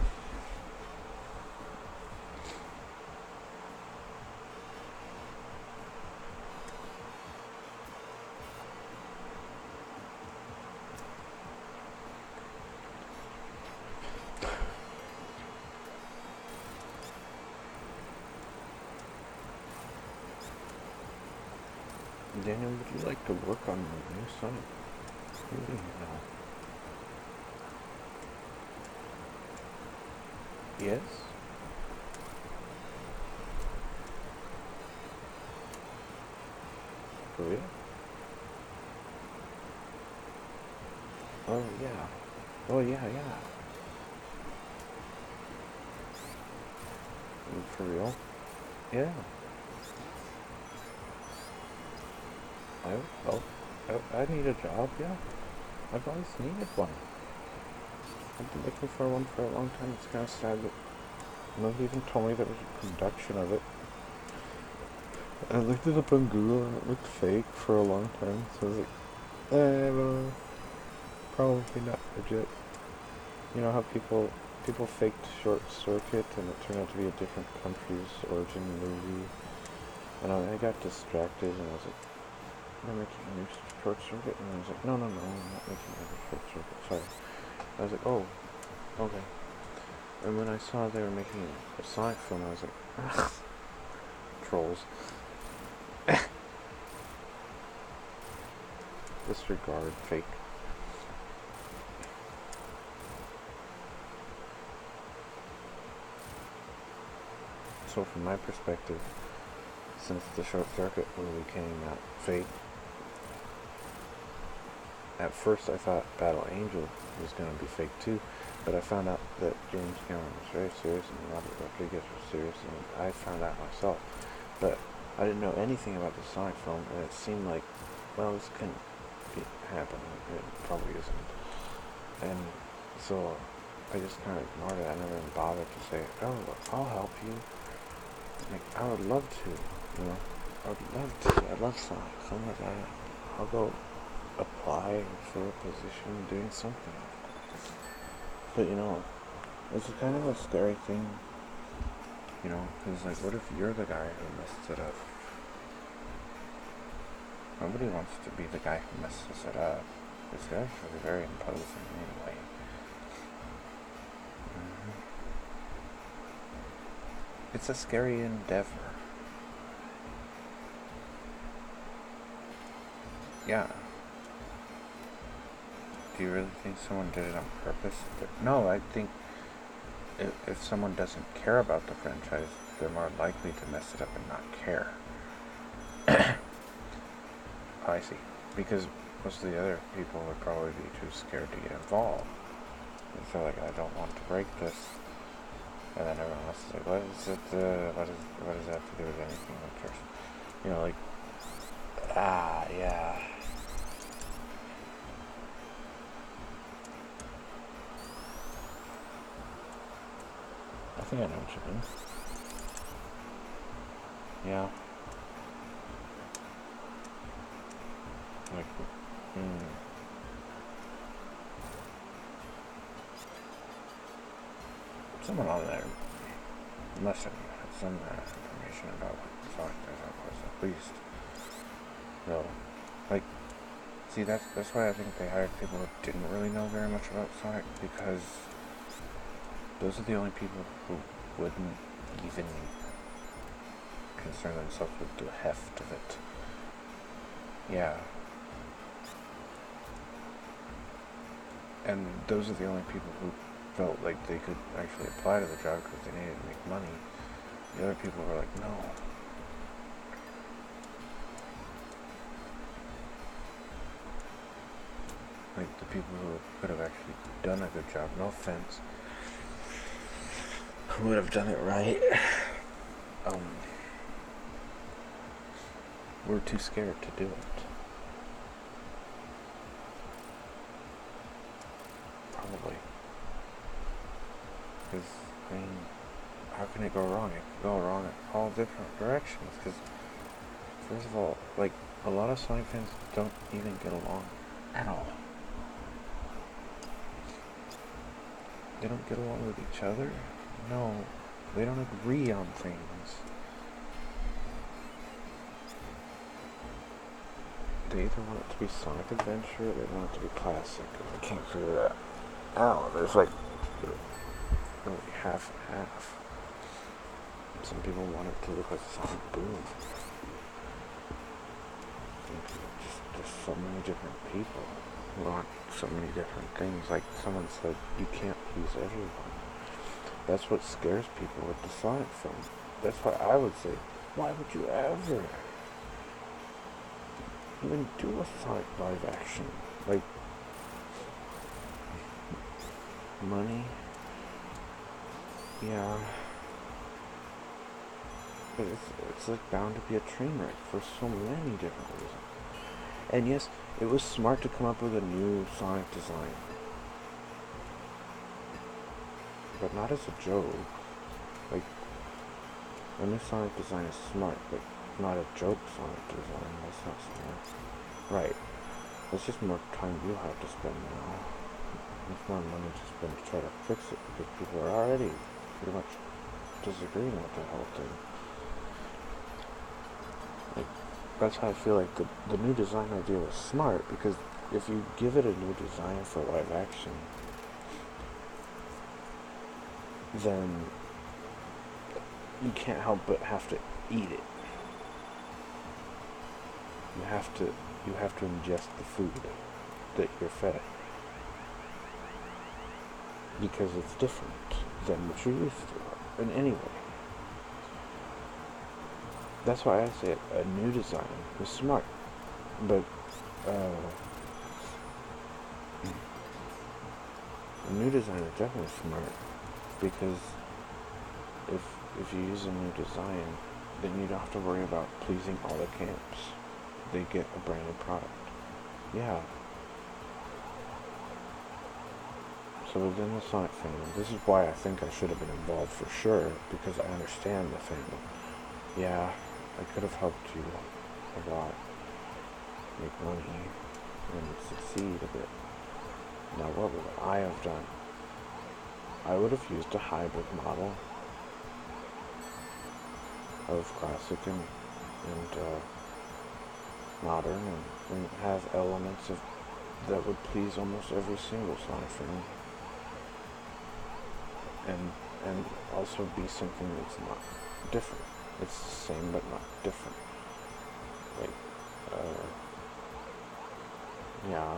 Daniel, would you like to work on the new Sonic? Yes? For real? Oh, yeah. Oh, yeah. For real? Yeah. I need a job, yeah. I've always needed one. I've been looking for one for a long time. It's kind of sad that nobody even told me there was a production of it. I looked it up on Google and it looked fake for a long time, so I was like, well, probably not legit. You know how people faked Short Circuit and it turned out to be a different country's origin movie. And I got distracted and I was like, they're making a new Short Circuit? And I was like, no, I'm not making another Short Circuit, sorry. I was like, oh, okay. And when I saw they were making a Sonic film, I was like, trolls. Disregard, fake. So from my perspective, since the Short Circuit movie came out fake, at first I thought Battle Angel was going to be fake too, but I found out that James Cameron was very serious and Robert Rodriguez was serious, and I found out myself. But I didn't know anything about the Sonic film, and it seemed like, well, this couldn't be happening. It probably isn't. And so I just kind of ignored it. I never even bothered to say, oh, I'll help you. Like, I would love to, you know. I would love to. I love Sonic. So much. I'll go apply for a position doing something. But, you know, it's kind of a scary thing, you know, because, like, what if you're the guy who messes it up? Nobody wants to be the guy who messes it up. It's actually very imposing anyway. It's a scary endeavor. Yeah. Do you really think someone did it on purpose? No, I think if someone doesn't care about the franchise, they're more likely to mess it up and not care. Oh, I see. Because most of the other people would probably be too scared to get involved. They feel like, I don't want to break this. And then everyone else is like, what is it, what does that have to do with anything? Who cares? You know, like, yeah. I think I know what you mean. Yeah. Like, someone on there must have had some information about what Sonic was, at least. No. Like, see, that's why I think they hired people who didn't really know very much about Sonic, because those are the only people who wouldn't even concern themselves with the heft of it. Yeah. And those are the only people who felt like they could actually apply to the job because they needed to make money. The other people were like, no. Like the people who could have actually done a good job, no offense, who would have done it right, were too scared to do it. Probably. Because, I mean, how can it go wrong? It can go wrong in all different directions. Because, first of all, like, a lot of Sonic fans don't even get along at all. They don't get along with each other? No, they don't agree on things. They either want it to be Sonic Adventure or they want it to be classic. And I can't figure that out. There's like really half and half. Some people want it to look like Sonic Boom. There's so many different people who want so many different things. Like someone said, you can't please everyone. That's what scares people with the Sonic film. That's why I would say, why would you ever even do a Sonic live action? Like, money? Yeah. But it's like bound to be a train wreck for so many different reasons. And yes, it was smart to come up with a new Sonic design. But not as a joke. Like, a new Sonic design is smart, but not a joke Sonic design. That's not smart. Right. That's just more time you have to spend now. more money to spend to try to fix it because people are already pretty much disagreeing with the whole thing. Like, that's how I feel like the new design idea was smart, because if you give it a new design for live action, then you can't help but have to eat it. You have to ingest the food that you're fed, because it's different than what you're used to in any way. That's why I say a new design is smart, but a new design is definitely smart, because if you use a new design, then you don't have to worry about pleasing all the camps. They get a brand new product. Yeah. So within the Sonic fandom, this is why I think I should have been involved for sure, because I understand the fandom. Yeah, I could have helped you a lot, make money, and succeed a bit. Now what would I have done? I would have used a hybrid model of classic and modern, and have elements of that would please almost every single Sonic fan, and also be something that's not different. It's the same but not different. Like, yeah.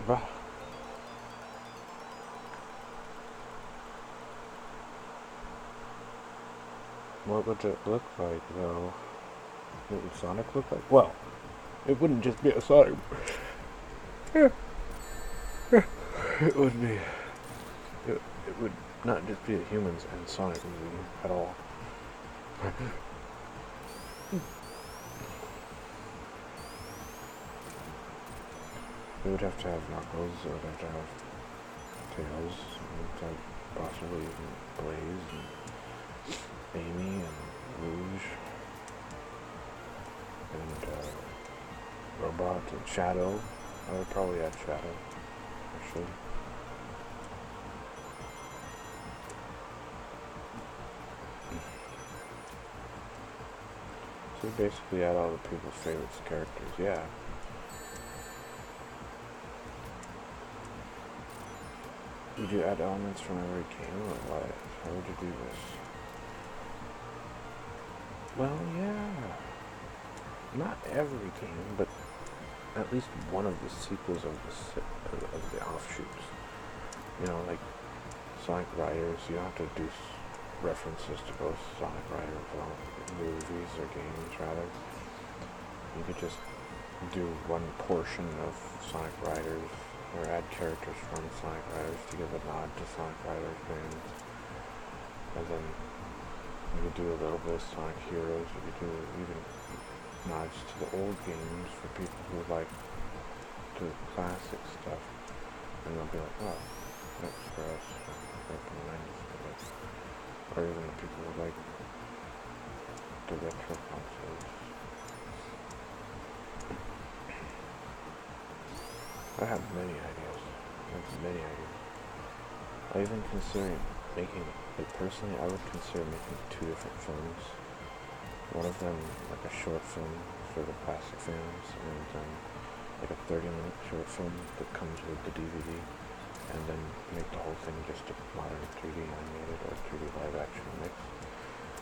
Bah. What would it look like, though? What would Sonic look like? Well, it wouldn't just be a Sonic. It would be. It would not just be a humans and Sonic movie at all. It would have to have Knuckles, it would have to have Tails, it would have possibly even Blaze, and Amy, and Rouge, and Robot, and Shadow. I would probably add Shadow, actually. So basically add all the people's favorite characters, yeah. Would you add elements from every game, or what? How would you do this? Well, yeah. Not every game, but at least one of the sequels of the offshoots. You know, like Sonic Riders, you don't have to do references to both Sonic Riders, well, movies or games, rather. You could just do one portion of Sonic Riders, or add characters from Sonic Riders to give a nod to Sonic Riders fans. And then you could do a little bit of Sonic Heroes, you could do even nods to the old games for people who like the classic stuff. And they'll be like, oh, that's for us, back in the 90s. Or even the people who like the retro consoles. I have many ideas. I even consider making, like personally, I would consider making 2 different films. One of them like a short film for the classic fans, and like a 30-minute short film that comes with the DVD, and then make the whole thing just a modern 3D animated or 3D live action mix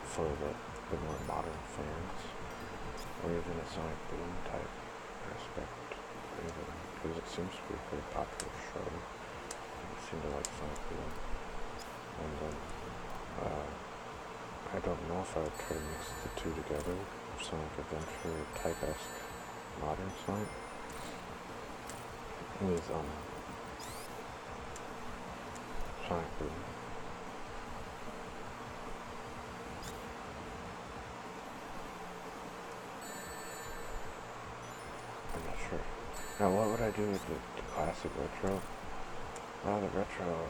for the more modern fans, or even a Sonic Boom type aspect, even, because it seems to be a pretty popular show. I seem to like Sonic Boom. And then don't know if I would try to mix the two together. Sonic Adventure type-esque modern Sonic with Sonic Boom. I'm not sure. Now what would I do with the classic retro? Well, the retro,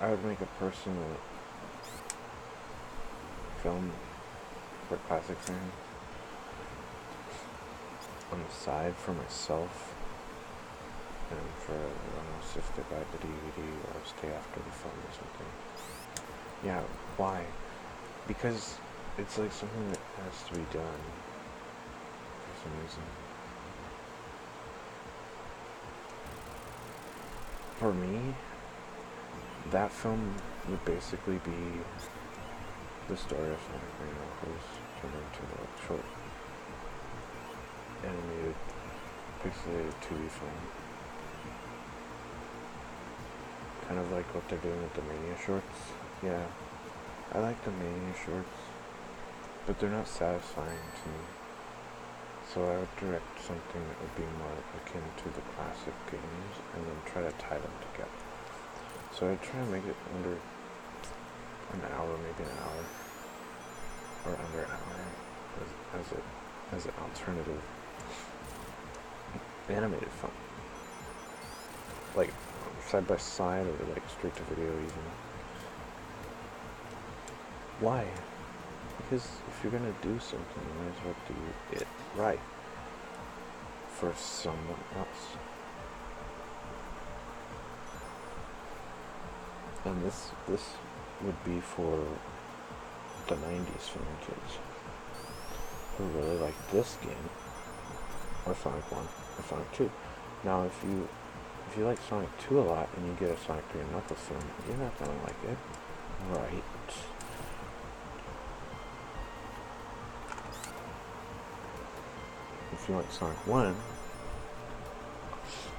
I would make a personal film for classic fans on the side for myself, and for, I don't know, if they buy the DVD or stay after the film or something. Yeah, why? Because it's like something that has to be done for some reason. For me, that film would basically be the story of Sonic and Knuckles turned into a short animated pixelated 2D film. Kind of like what they're doing with the Mania shorts. Yeah, I like the Mania shorts, but they're not satisfying to me. So I would direct something that would be more akin to the classic games and then try to tie them together. So I'd try to make it under an hour, maybe an hour, or under an hour as an alternative animated film. Like side by side or like straight to video even. Why? Because if you're gonna do something, you might as well do it right for someone else. And this would be for the 90s film kids who really like this game, or Sonic 1, or Sonic 2. Now if you like Sonic 2 a lot and you get a Sonic 3 and Knuckles film, you're not gonna like it, right? If you like Sonic 1,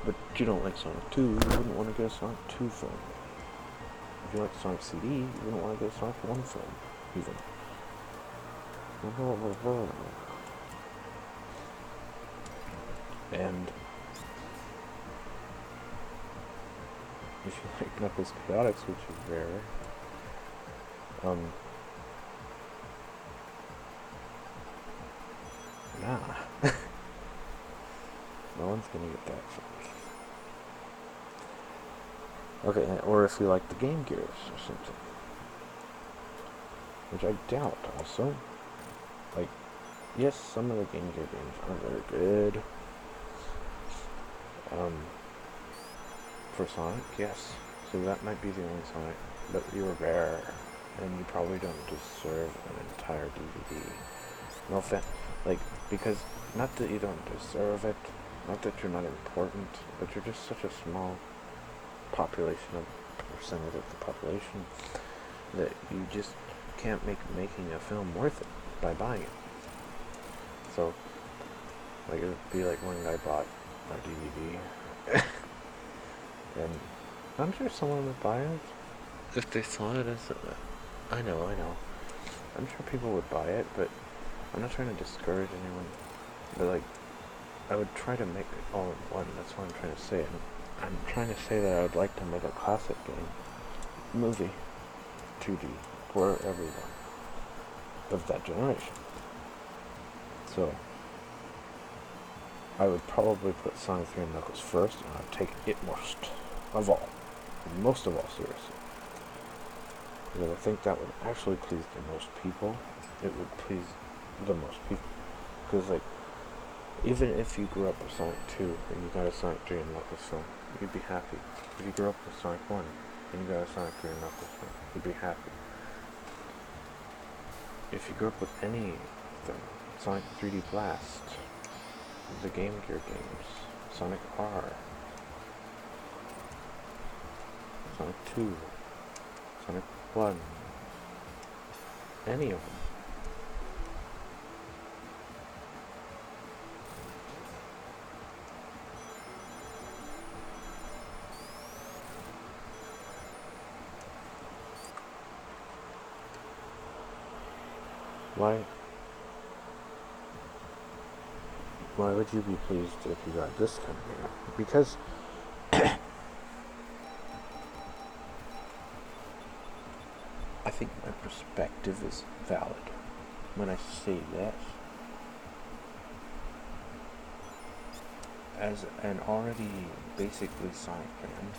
but you don't like Sonic 2, you wouldn't want to get a Sonic 2 film. If you like Sonic CD, you wouldn't want to get a Sonic 1 film, even. And if you like Knuckles Chaotix, which is rare, nah. No one's gonna get that from me. Okay, or if you like the Game Gears or something. Which I doubt also. Like, yes, some of the Game Gear games are very good. For Sonic, yes. So that might be the only Sonic, but you're rare, and you probably don't deserve an entire DVD. No offense, like, because, not that you don't deserve it, not that you're not important, but you're just such a small population, of percentage of the population, that you just can't make making a film worth it by buying it. So, like, it would be like when I bought a DVD, and I'm sure someone would buy it if they saw it as I know. I'm sure people would buy it, but I'm not trying to discourage anyone. But like, I would try to make it all in one. That's what I'm trying to say. I'm trying to say that I would like to make a classic movie, 2D, for everyone of that generation. So, I would probably put Sonic 3 and Knuckles first, and I'd take it most of all seriously. Because I think that would actually please the most people. It would please the most people. Because, like, even if you grew up with Sonic 2 and you got a Sonic 3 and Knuckles film, you'd be happy. If you grew up with Sonic 1 and you got a Sonic 3 and Knuckles film, you'd be happy. If you grew up with any of them, Sonic 3D Blast, the Game Gear games, Sonic R, Sonic 2, Sonic 1, any of them. Why would you be pleased if you got this kind of game? Because I think my perspective is valid when I say this. As an already basically Sonic fan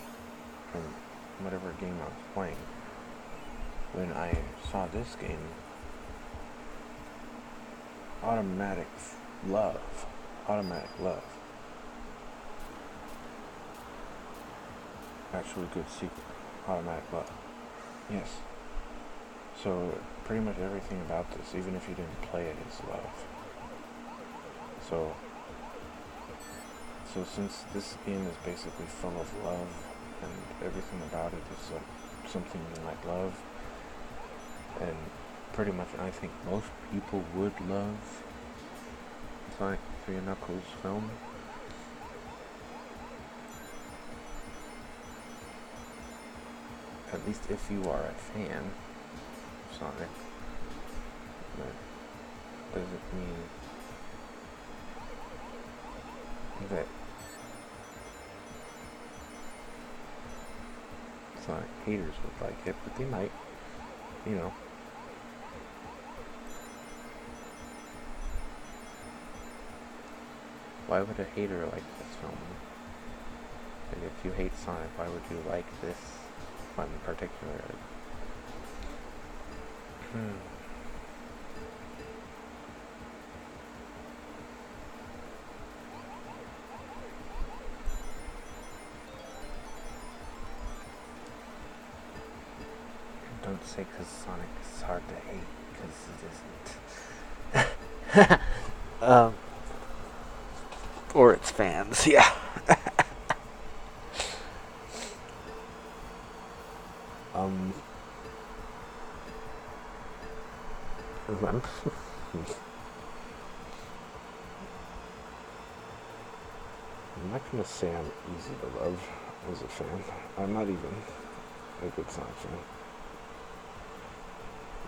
from whatever game I was playing, when I saw this game, automatic love. Actually good sequel. Automatic love. Yes. So pretty much everything about this, even if you didn't play it, is love. So since this game is basically full of love, and everything about it is like something like love, and pretty much I think most people would love Sonic 3 and Knuckles film. At least if you are a fan of Sonic. That doesn't mean that Sonic haters would like it, but they might, you know. Why would a hater like this film? And if you hate Sonic, why would you like this one particularly? Don't say because Sonic is hard to hate, because it isn't. Or its fans, yeah. I'm not gonna say I'm easy to love as a fan. I'm not even a good Sonic fan.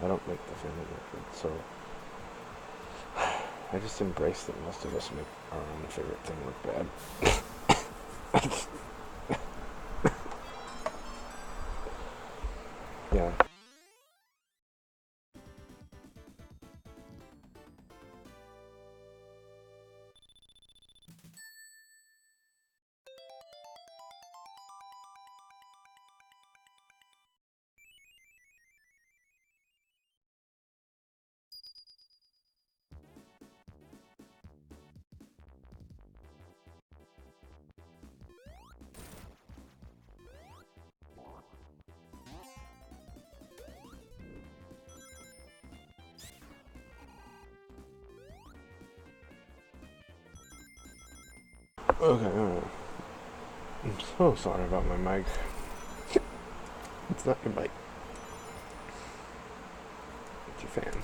I don't make the family record, so I just embrace that most of us make our own favorite thing look bad. Yeah. Okay, alright. I'm so sorry about my mic. It's not your mic. It's your fan.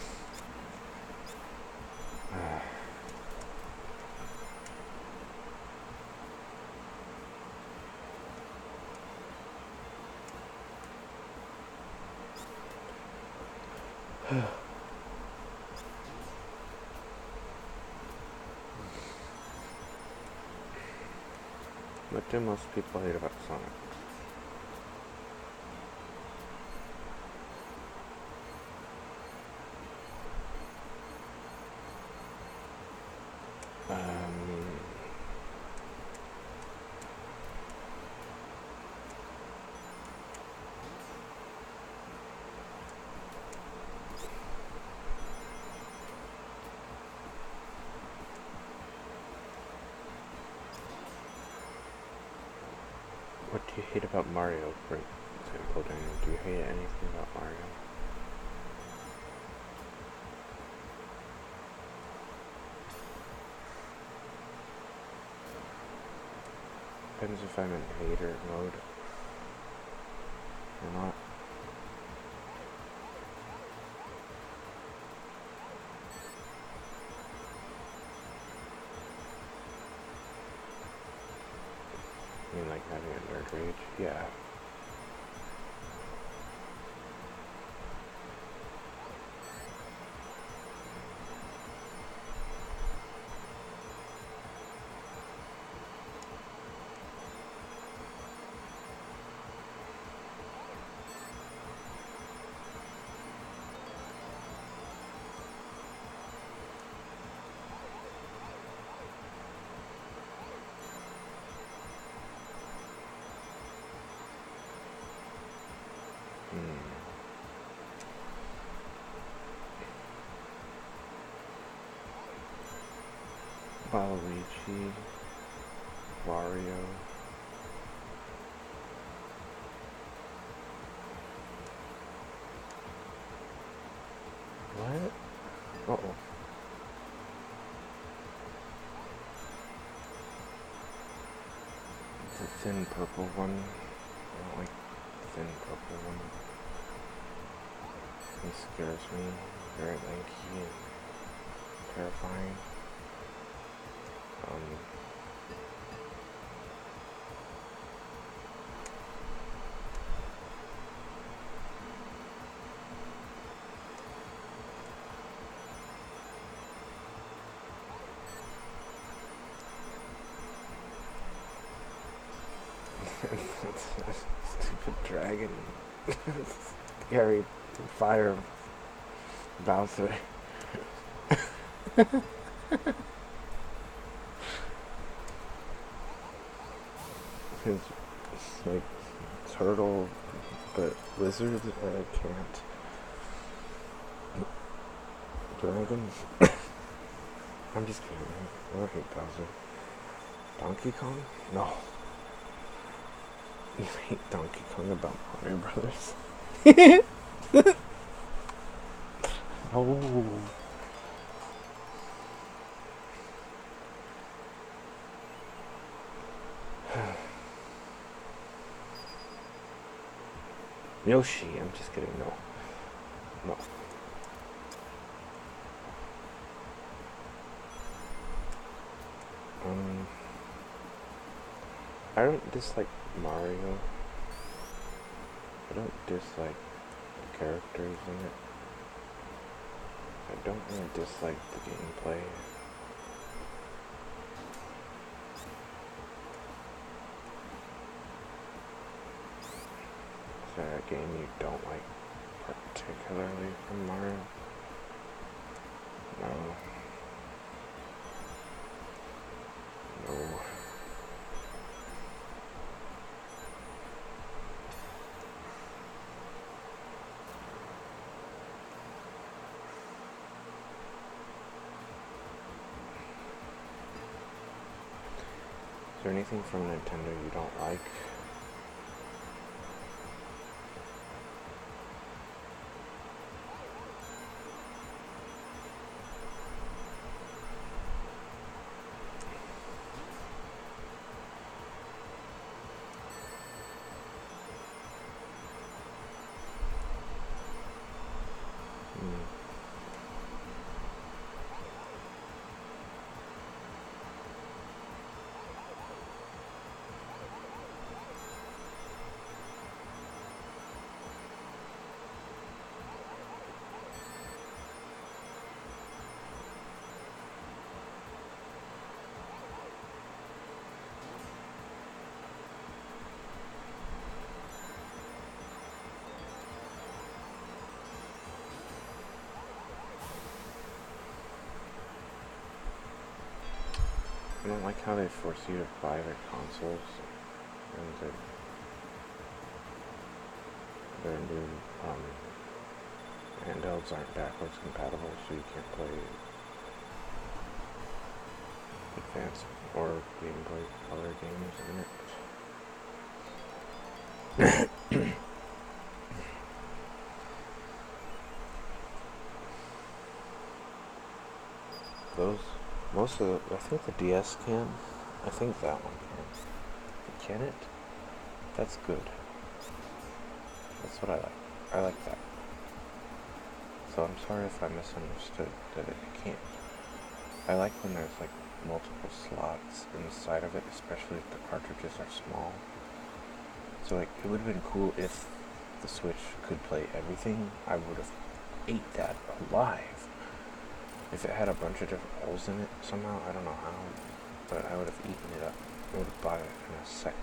What do most people hate about Sonic? What do you hate about Mario, for example, Daniel? Do you hate anything about Mario? Depends if I'm in hater mode or not. I mean, like having a nerd rage? Yeah. Waluigi, Wario. What? Uh-oh. The thin purple one. I don't like the thin purple one. He scares me. Very lanky and terrifying. Stupid dragon. Scary fire Bowser. His like turtle, but lizard. I can't. Dragon. I'm just kidding. I hate Bowser. Donkey Kong? No. You hate Donkey Kong about Mario Brothers? Oh. Yoshi, I'm just kidding. No. No. I don't dislike Mario. I don't dislike the characters in it. I don't really dislike the gameplay. Is there a game you don't like particularly from Mario? No. No. Is there anything from Nintendo you don't like? I don't like how they force you to buy their consoles and their new handhelds aren't backwards compatible, so you can't play Advance or Game Boy Color games in it. Most of the, I think the DS can. I think that one can. Can it? That's good. That's what I like. I like that. So I'm sorry if I misunderstood that it can't. I like when there's like multiple slots inside of it, especially if the cartridges are small. So like, it would have been cool if the Switch could play everything. I would have ate that alive. If it had a bunch of different holes in it somehow, I don't know how, but I would have eaten it up. I would have bought it in a second.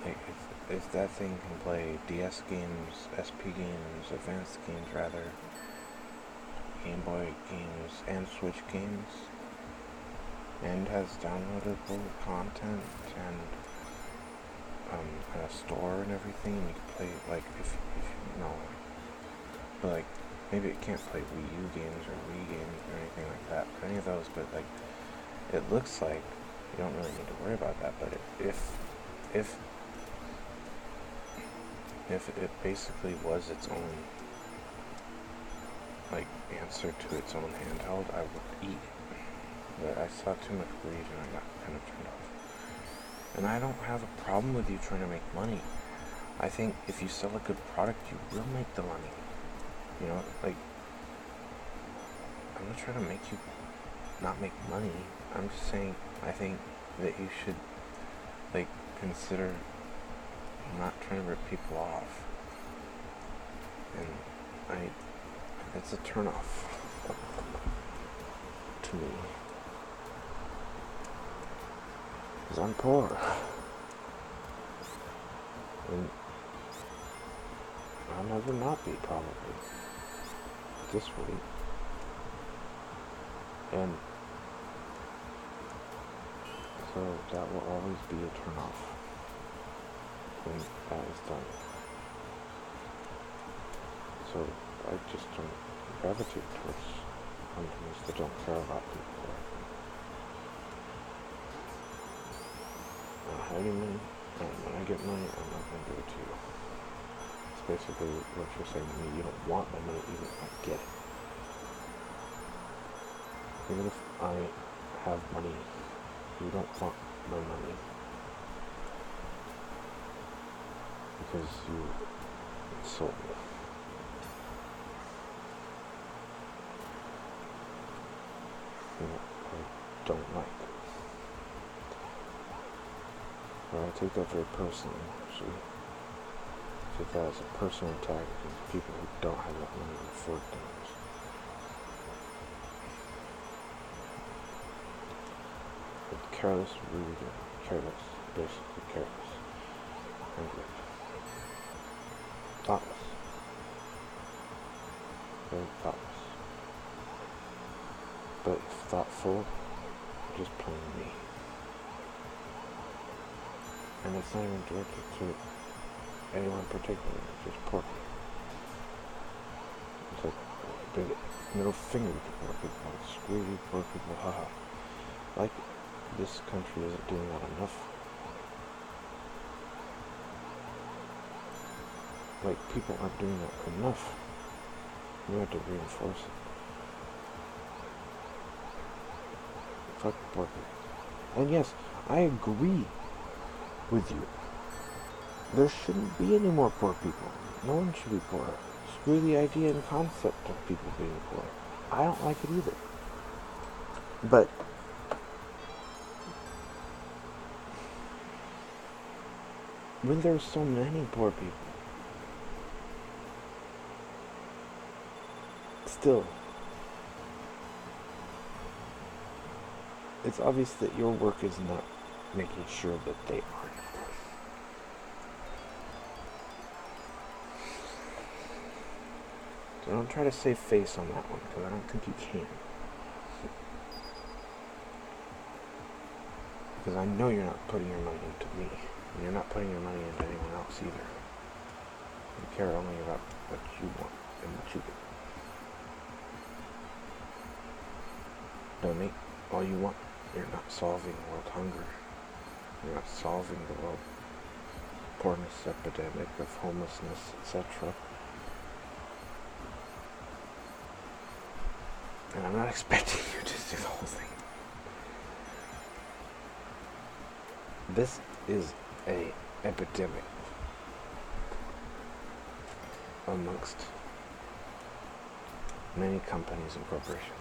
Like, if that thing can play DS games, SP games, advanced games rather, Game Boy games, and Switch games, and has downloadable content and a store and everything, and you can play, like, if you know, but, like, maybe it can't play Wii U games or Wii games or anything like that, any of those, but, like, it looks like you don't really need to worry about that. But if it basically was its own, like, answer to its own handheld, I would eat it. But I saw too much greed and I got kind of turned off. And I don't have a problem with you trying to make money. I think if you sell a good product, you will make the money. You know, like, I'm not trying to make you not make money. I'm just saying, I think that you should, like, consider not trying to rip people off. And it's a turnoff to me. Because I'm poor. And I'll never not be, probably. This week. And so that will always be a turnoff when that is done. So I just don't gravitate towards companies that don't care about people. I have any money, and when I get money, I'm not going to give it to you. It's basically what you're saying to me. You don't want my money even if I get it. Even if I have money, you don't want my money. Because you insult me. I don't like. But I take that very personally, actually. I take that as a personal attack against people who don't have that money to afford things. But careless, really good. Careless, basically careless. And good. Thoughtless. Very thoughtless. But if thoughtful, just plain me. And it's not even directed to anyone particular, it's just poor people. It's like a big middle finger to poor people, like, screw you poor people, haha. Like, this country isn't doing that enough. Like, people aren't doing that enough. You have to reinforce it. Fuck poor people. And yes, I agree with you. There shouldn't be any more poor people. No one should be poor. Screw the idea and concept of people being poor. I don't like it either. But when there's so many poor people, still, it's obvious that your work is not making sure that they aren't. So don't try to save face on that one, because I don't think you can. Because I know you're not putting your money into me, and you're not putting your money into anyone else either. You care only about what you want and what you get. Donate all you want. You're not solving world hunger. You're not solving the world poorness epidemic of homelessness, etc. And I'm not expecting you to do the whole thing. This is a epidemic amongst many companies and corporations.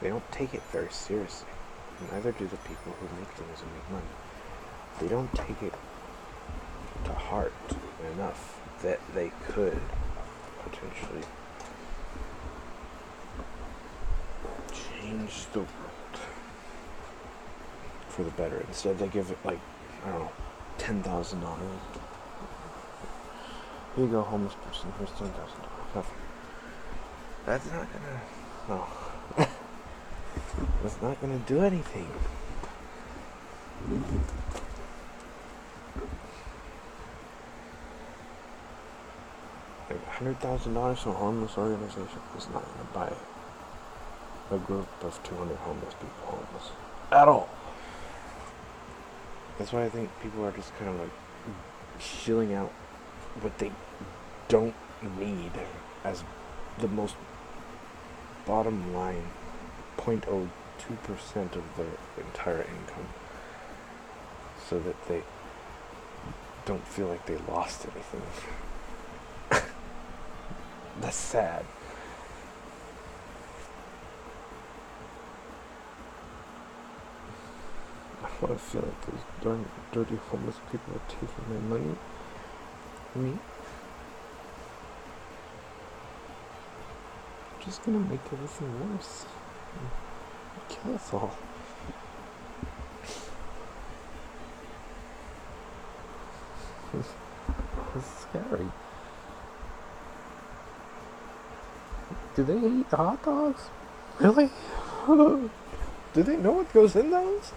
They don't take it very seriously. Neither do the people who make things and make money. They don't take it to heart enough that they could potentially change the world for the better. Instead, they give it, like, I don't know, $10,000. Here you go, homeless person. Here's $10,000. Nothing. That's not gonna. No. That's not gonna do anything. Like $100,000 from a homeless organization is not going to buy a group of 200 homeless people homeless at all. That's why I think people are just kind of like shilling out what they don't need as the most bottom line 0.02% of their entire income, so that they don't feel like they lost anything. That's sad. I want to feel like those darn dirty homeless people are taking my money. Me? I'm just gonna make everything worse. Kill us all. It's scary. Do they eat hot dogs? Really? Do they know what goes in those?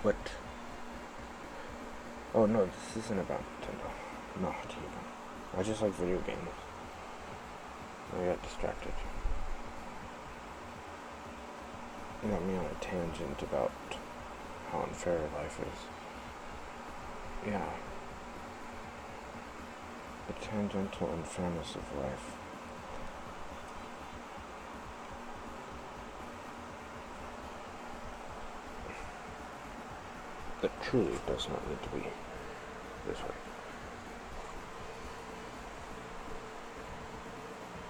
What? Oh no, this isn't about Nintendo. No, I just like video games. I got distracted. You got me on a tangent about how unfair life is. Yeah. The tangential unfairness of life. That truly does not need to be this way.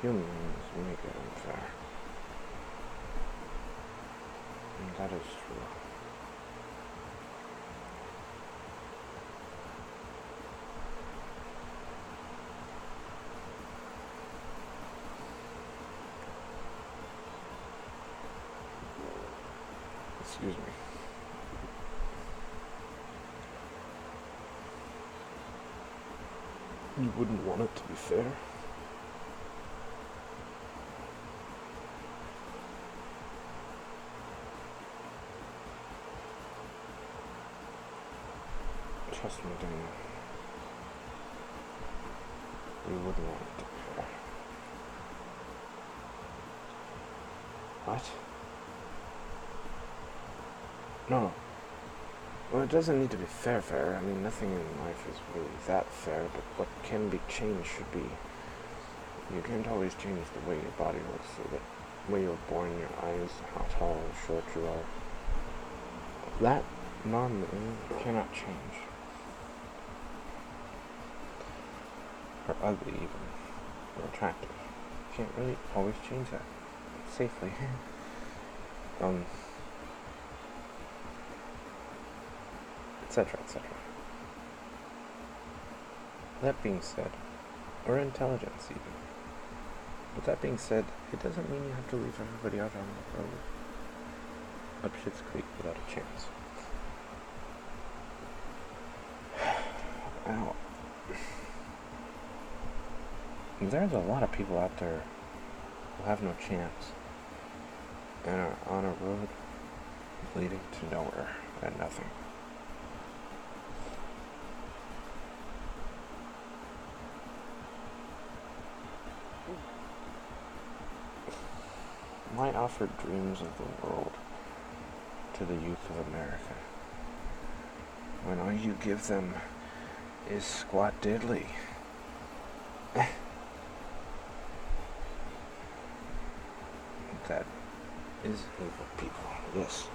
Humans make it unfair. And that is true. Excuse me. You wouldn't want it to be fair? Trust me, Daniel. You wouldn't want it to be fair. What? No. Well, it doesn't need to be fair. I mean, nothing in life is really that fair, but what can be changed should be. You can't always change the way your body looks, or the way you were born, your eyes, how tall or short you are. That normally cannot change. Or ugly, even. Or attractive. You can't really always change that safely. Etc., etc. That being said, or intelligence even. But that being said, it doesn't mean you have to leave everybody out on the road up Schitt's Creek without a chance. Ow. There's a lot of people out there who have no chance. and are on a road leading to nowhere and nothing. Why offer dreams of the world to the youth of America when all you give them is squat diddly? That is evil people, yes.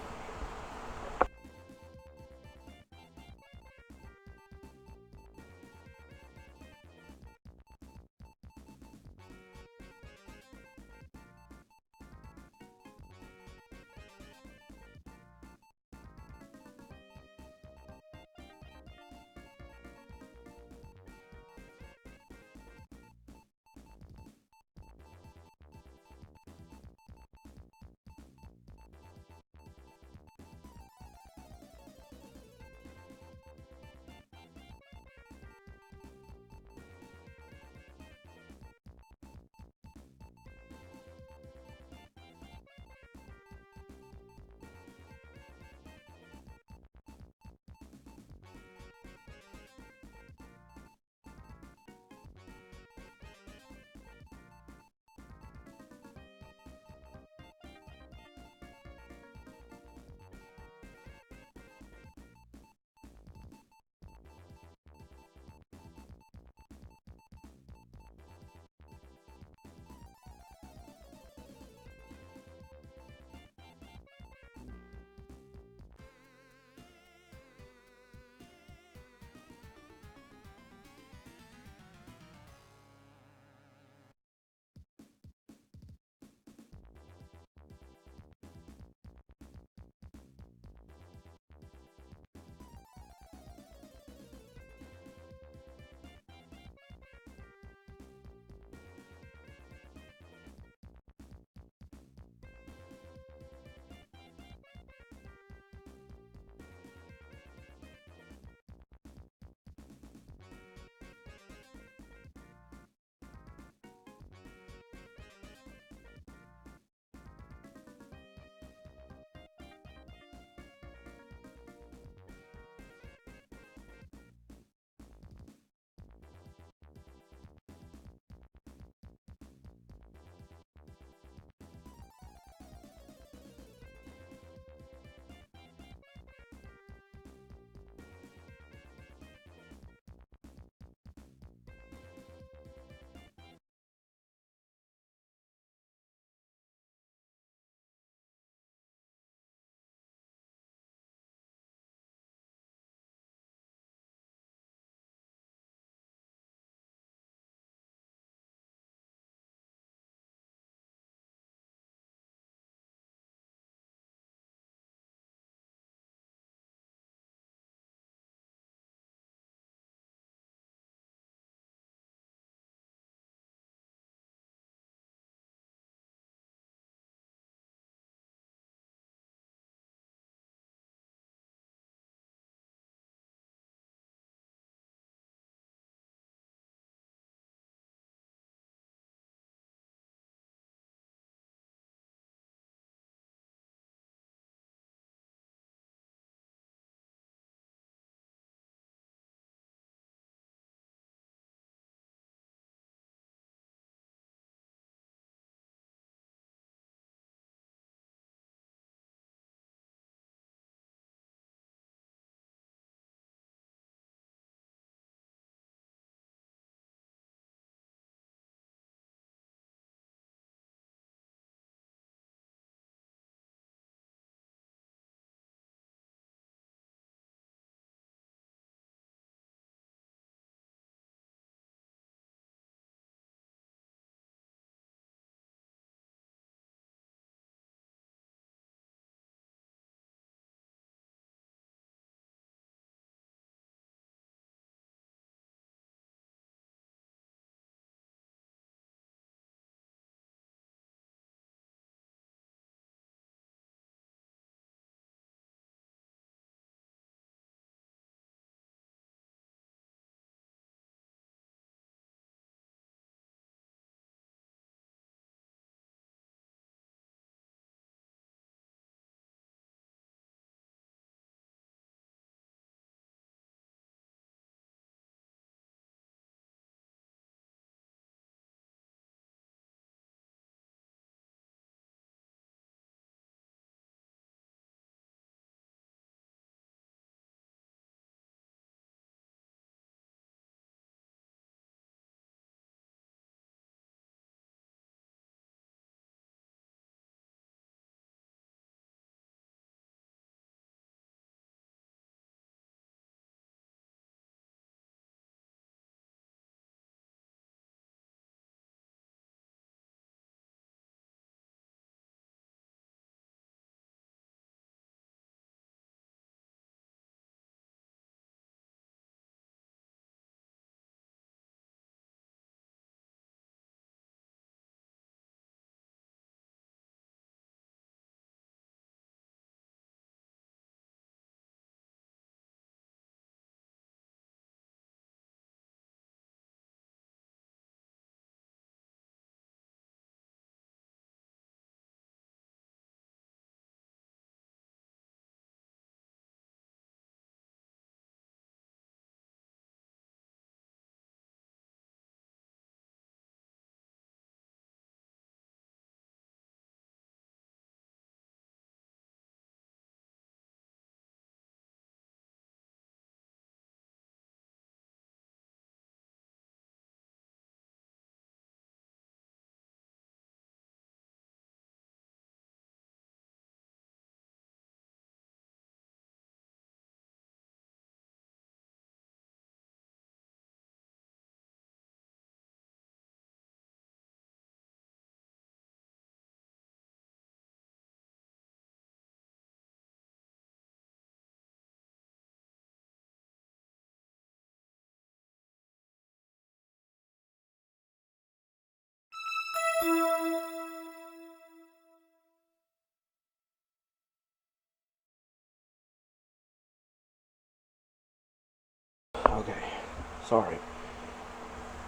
sorry.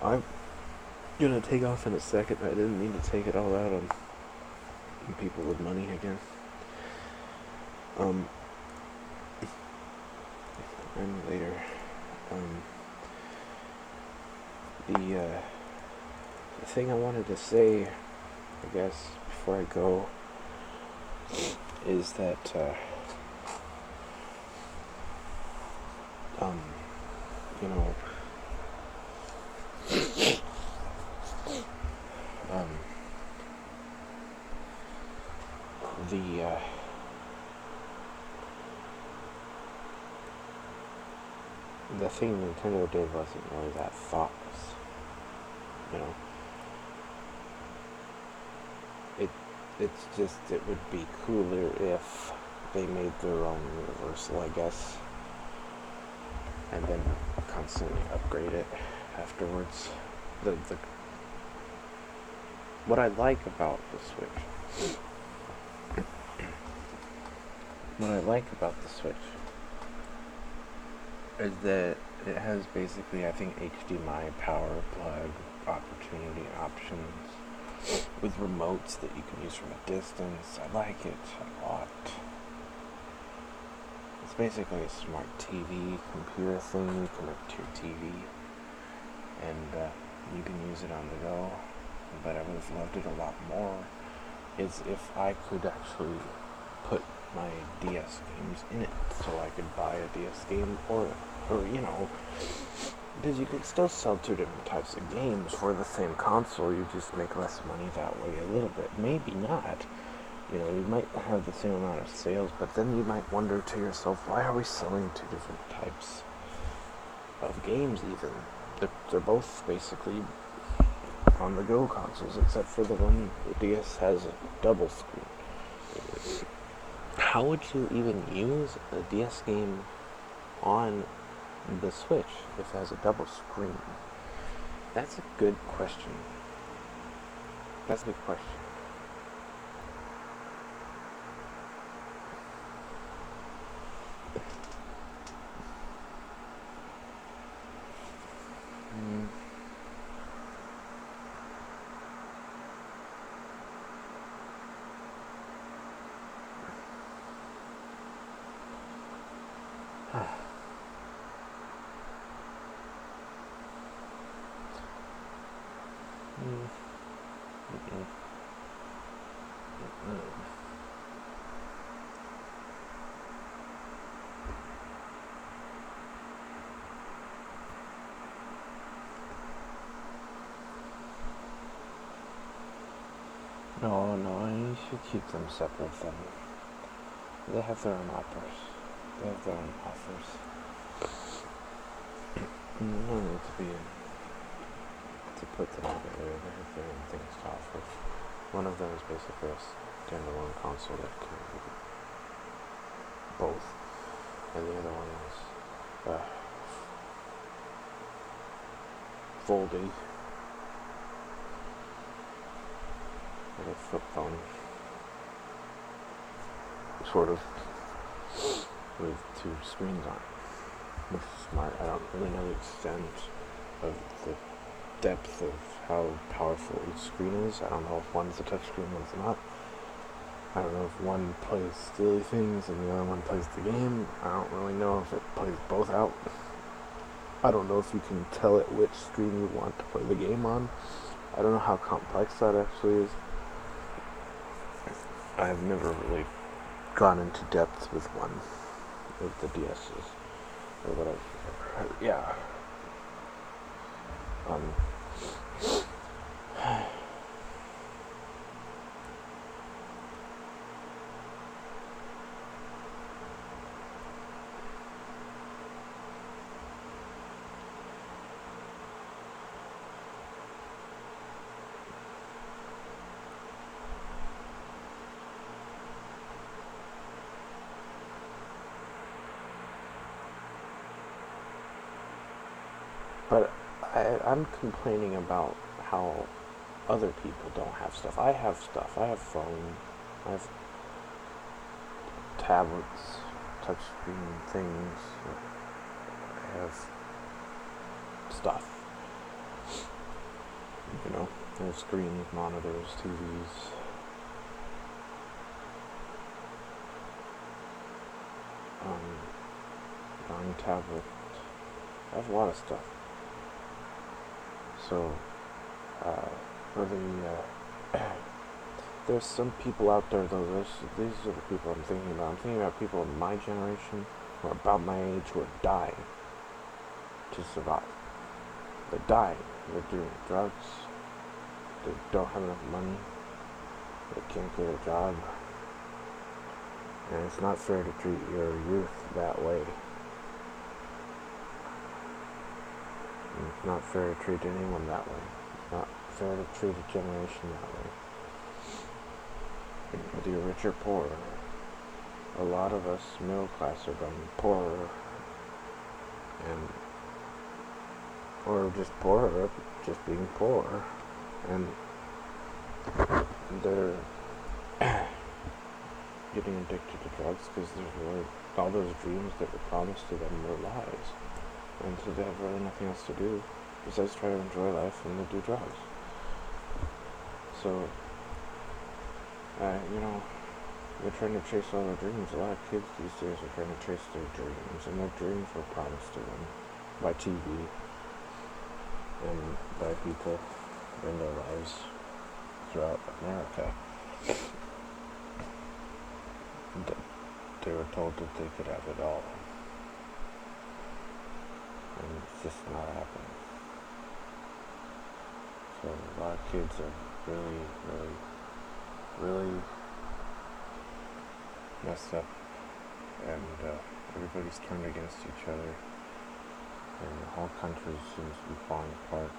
I'm gonna take off in a second. I didn't mean to take it all out on people with money again. And later. The thing I wanted to say, I guess, before I go, is that, you know, the thing Nintendo did wasn't really that thoughtless, you know. It's just, it would be cooler if they made their own Universal, I guess, and then constantly upgrade it afterwards. What I like about the Switch, is that it has basically, I think, HDMI power plug opportunity options with remotes that you can use from a distance. I like it a lot. It's basically a smart TV computer thing. You connect to your TV and you can use it on the go. But I would have loved it a lot more is if I could actually put my DS games in it, so I could buy a DS game or you know, because you could still sell two different types of games for the same console. You just make less money that way a little bit. Maybe not. You know, you might have the same amount of sales, but then you might wonder to yourself, why are we selling two different types of games even? They're both basically on-the-go consoles, except for the one, the DS has a double screen. How would you even use a DS game on the Switch if it has a double screen? That's a good question. That's a good question. No, you should keep them separate then. They have their own offers. No need to put them together. They have their own things to offer. One of them is basically a standalone console that can do both, and the other one is folding, like a flip phone, sort of, with two screens on it, which is smart. I don't really know the extent of the depth of how powerful each screen is. I don't know if one's a touchscreen, one's not. I don't know if one plays silly things and the other one plays the game. I don't really know if it plays both out. I don't know if you can tell it which screen you want to play the game on. I don't know how complex that actually is. I've never really gone into depth with one of the DS's or whatever. Yeah. But I'm complaining about how other people don't have stuff. I have stuff. I have phone. I have tablets, touchscreen things. I have stuff. There's screens, monitors, TVs. On tablet. I have a lot of stuff. So, there's some people out there though. These are the people I'm thinking about. I'm thinking about people in my generation who are about my age who are dying to survive. They're dying. They're doing drugs. They don't have enough money. They can't get a job. And it's not fair to treat your youth that way. And it's not fair to treat anyone that way. It's not fair to treat a generation that way. Whether you're rich or poor, a lot of us middle class are getting poorer, or just poorer, just being poor, and they're getting addicted to drugs because there's really all those dreams that were promised to them were lies, and so they have really nothing else to do besides try to enjoy life, and they do drugs. So, they're trying to chase all their dreams. A lot of kids these days are trying to chase their dreams, and their dreams were promised to them by TV and by people in their lives throughout America. They were told that they could have it all, and it's just not happening. So a lot of kids are really messed up, and everybody's turned against each other, and the whole country seems to be falling apart,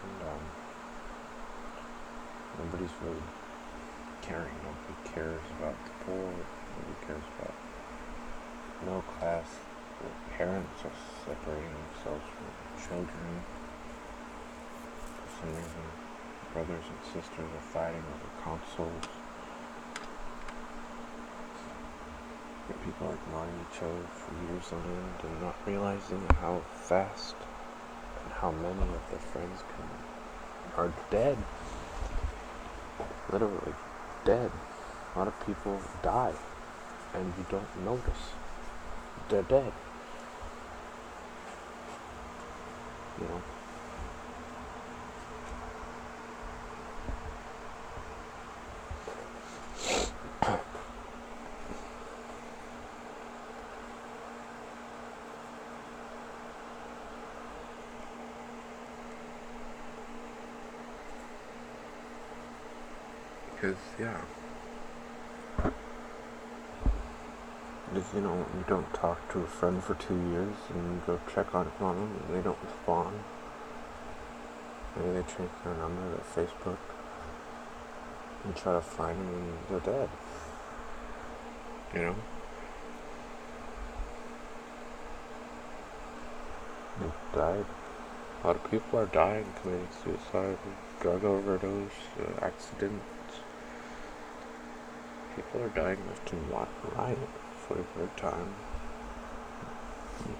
and nobody's really caring. Nobody cares about the poor. Nobody cares about middle class. The parents are separating themselves from children. For some reason, brothers and sisters are fighting over consoles. People are ignoring each other for years on end and not realizing how fast and how many of their friends are dead. Literally dead. A lot of people die and you don't notice. They're dead. Because, you don't talk to a friend for 2 years and you go check on them and they don't respond. Maybe they change their number to Facebook and try to find them and they're dead. They died. A lot of people are dying, committing suicide, drug overdose, accidents. People are dying left and right for a good time.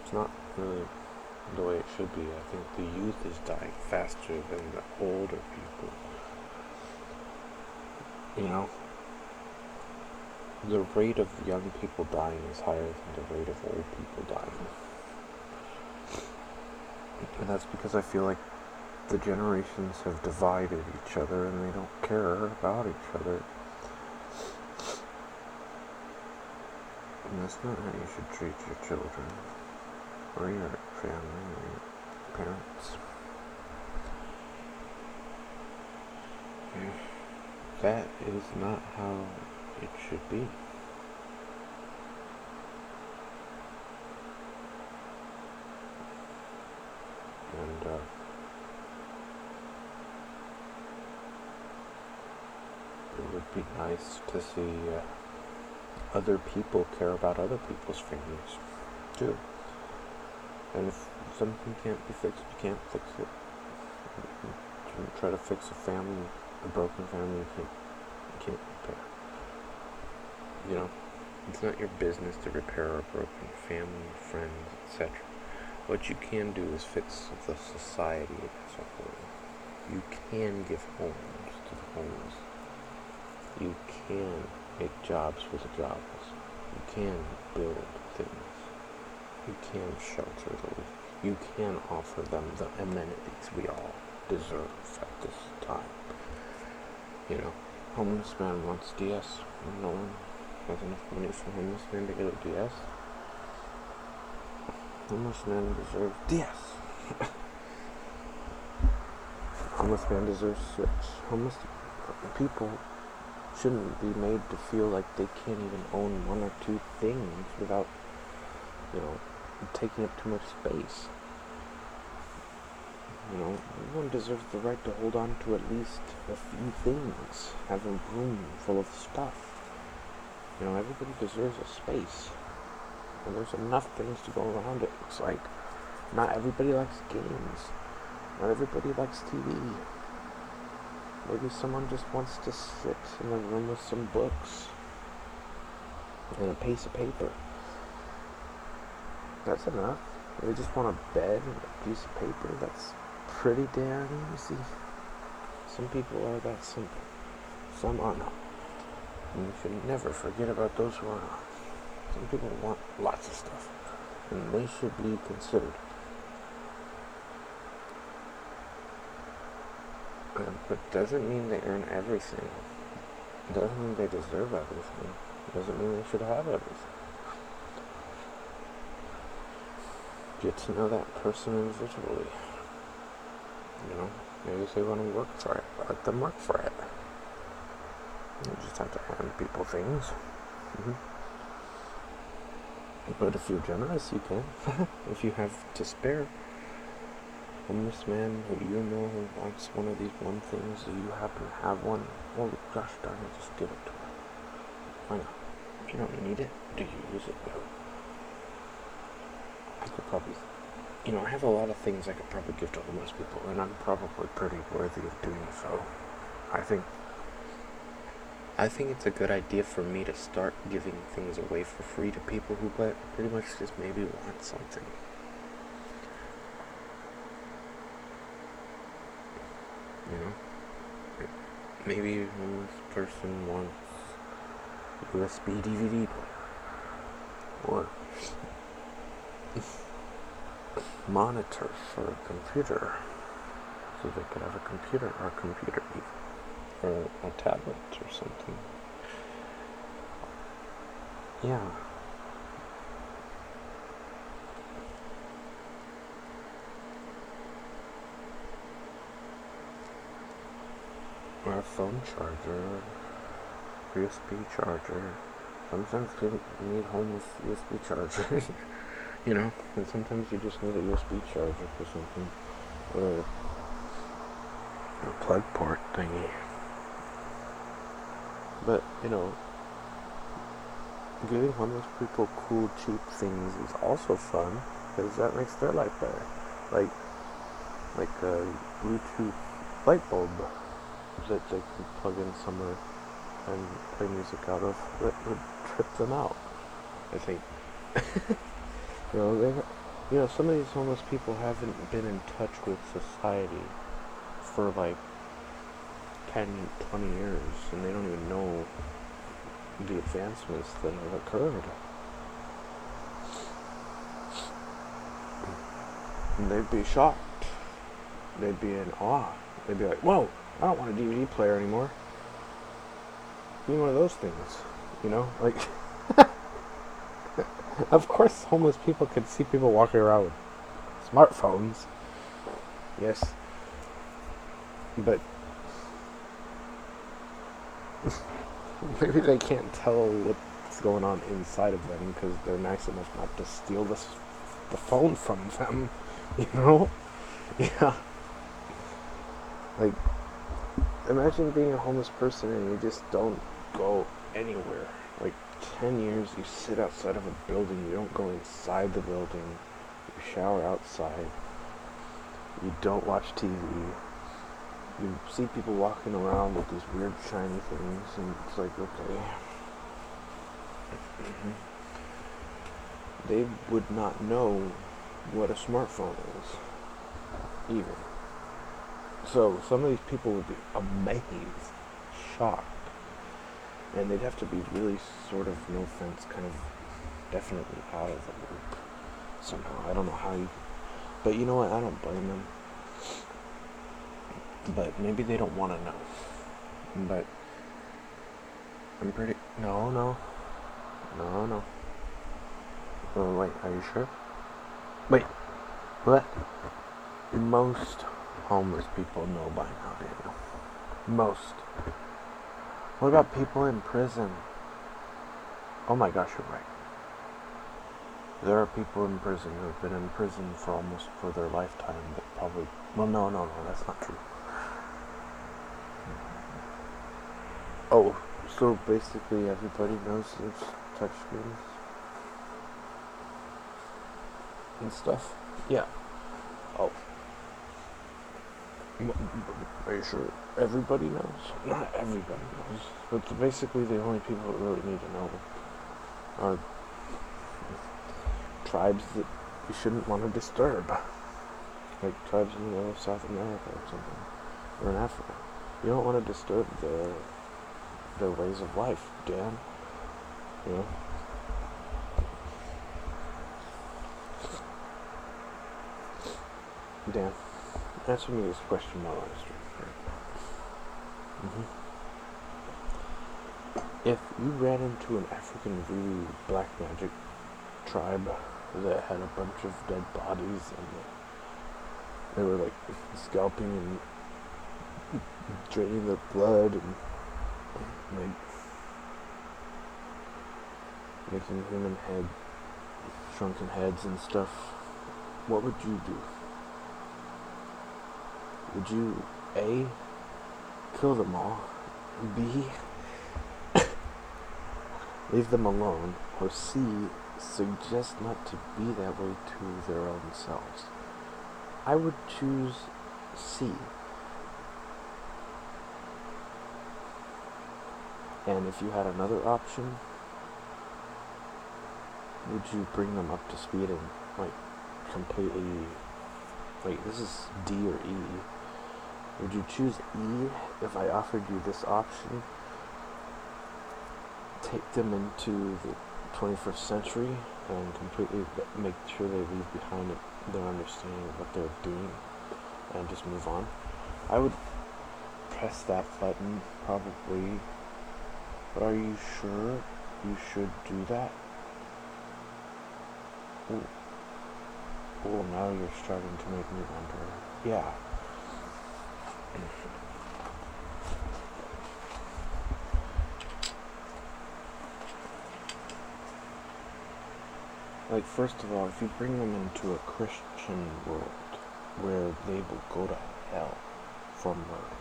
It's not really the way it should be. I think the youth is dying faster than the older people. The rate of young people dying is higher than the rate of old people dying. And that's because I feel like the generations have divided each other and they don't care about each other. And that's not how you should treat your children, or your family, or your parents. That is not how it should be. And, it would be nice to see, other people care about other people's families, too. And if something can't be fixed, you can't fix it. You try to fix a broken family, you can't repair. It's not your business to repair a broken family, friends, etc. what you can do is fix the society as a whole. You can give homes to the homeless. You can make jobs for the jobless. You can build things. You can shelter those. You can offer them the amenities we all deserve at this time. You know, homeless man wants DS. No one has enough money for homeless man to get a DS. Homeless man deserves DS. Homeless man deserves Switch. Homeless people shouldn't be made to feel like they can't even own one or two things without, taking up too much space. Everyone deserves the right to hold on to at least a few things, have a room full of stuff. Everybody deserves a space. And there's enough things to go around it. It's like, not everybody likes games. Not everybody likes TV. Maybe someone just wants to sit in a room with some books and a piece of paper. That's enough. They just want a bed and a piece of paper. That's pretty damn easy. Some people are that simple. Some are not. And you should never forget about those who are not. Some people want lots of stuff, and they should be considered. But doesn't mean they earn everything. Doesn't mean they deserve everything. Doesn't mean they should have everything. Get to know that person individually. Maybe if they want to work for it, let them work for it. You just have to hand people things. But if you're generous, you can. If you have to spare. Homeless man who who wants one of these one things, do you happen to have one? Oh gosh darn it, just give it to him. Why not? If you don't need it, do you use it? No. I could probably, I have a lot of things I could probably give to homeless people, and I'm probably pretty worthy of doing so. I think it's a good idea for me to start giving things away for free to people who pretty much just maybe want something. Maybe a homeless person wants USB DVD player, or monitor for a computer, so they could have a computer, or a computer even, or a tablet or something. Yeah. Or a phone charger, USB charger. Sometimes you need homeless USB chargers, and sometimes you just need a USB charger for something, or a plug port thingy. But, giving homeless people cool, cheap things is also fun, because that makes their life better. Like a Bluetooth light bulb that they can plug in somewhere and play music out of that would trip them out, I think. Some of these homeless people haven't been in touch with society for 10, 20 years, and they don't even know the advancements that have occurred. And they'd be shocked. They'd be in awe. They'd be like, whoa, I don't want a DVD player anymore. Give me one of those things, Of course, homeless people could see people walking around with smartphones. Yes. But maybe they can't tell what's going on inside of them because they're nice enough not to steal the phone from them, Yeah. Imagine being a homeless person and you just don't go anywhere. 10 years you sit outside of a building, you don't go inside the building, you shower outside, you don't watch TV, you see people walking around with these weird shiny things, and it's like, okay. They would not know what a smartphone is, even. So some of these people would be amazed, shocked, and they'd have to be really sort of, no offense, kind of definitely out of the loop somehow. I don't know how you, but you know what, I don't blame them. But maybe they don't want to know. But I'm pretty, no. Oh, wait, are you sure? Wait, what? Most homeless people know by now, Daniel. Most. What about people in prison? Oh my gosh, you're right. There are people in prison who have been in prison for almost for their lifetime, but probably, well, no, that's not true. Oh, so basically everybody knows there's touchscreens and stuff? Yeah. Oh. Are you sure everybody knows? Not everybody knows. But basically the only people that really need to know are tribes that you shouldn't want to disturb. Like tribes in the middle of South America or something. Or in Africa. You don't want to disturb their ways of life, Dan. You know? Dan, answer me this question while I'm straight. If you ran into an African voodoo black magic tribe that had a bunch of dead bodies and they were like scalping and draining their blood and like making human shrunken heads and stuff, what would you do? Would you A, kill them all, B, leave them alone, or C, suggest not to be that way to their own selves? I would choose C. And if you had another option, would you bring them up to speed and like completely, wait, this is D or E. Would you choose E if I offered you this option? Take them into the 21st century and completely make sure they leave behind their understanding of what they're doing and just move on. I would press that button probably, but are you sure you should do that? Oh, now you're starting to make me wonder. Yeah. Like, first of all, if you bring them into a Christian world where they will go to hell for murder,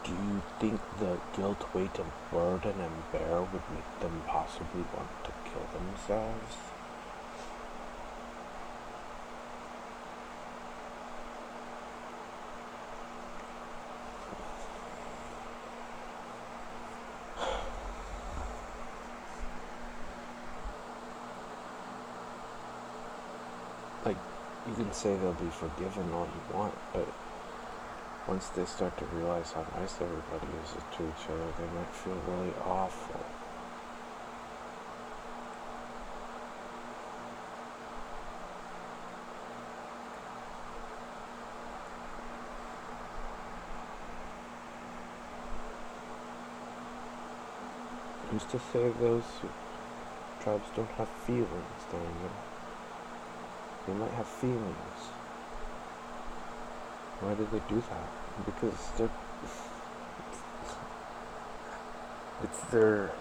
do you think the guilt, weight, and burden and bear would make them possibly want to kill themselves? Like, you can say they'll be forgiven all you want, but once they start to realize how nice everybody is to each other, they might feel really awful. Who's to say those tribes don't have feelings, Daniel? They might have feelings. Why do they do that? Because it's their,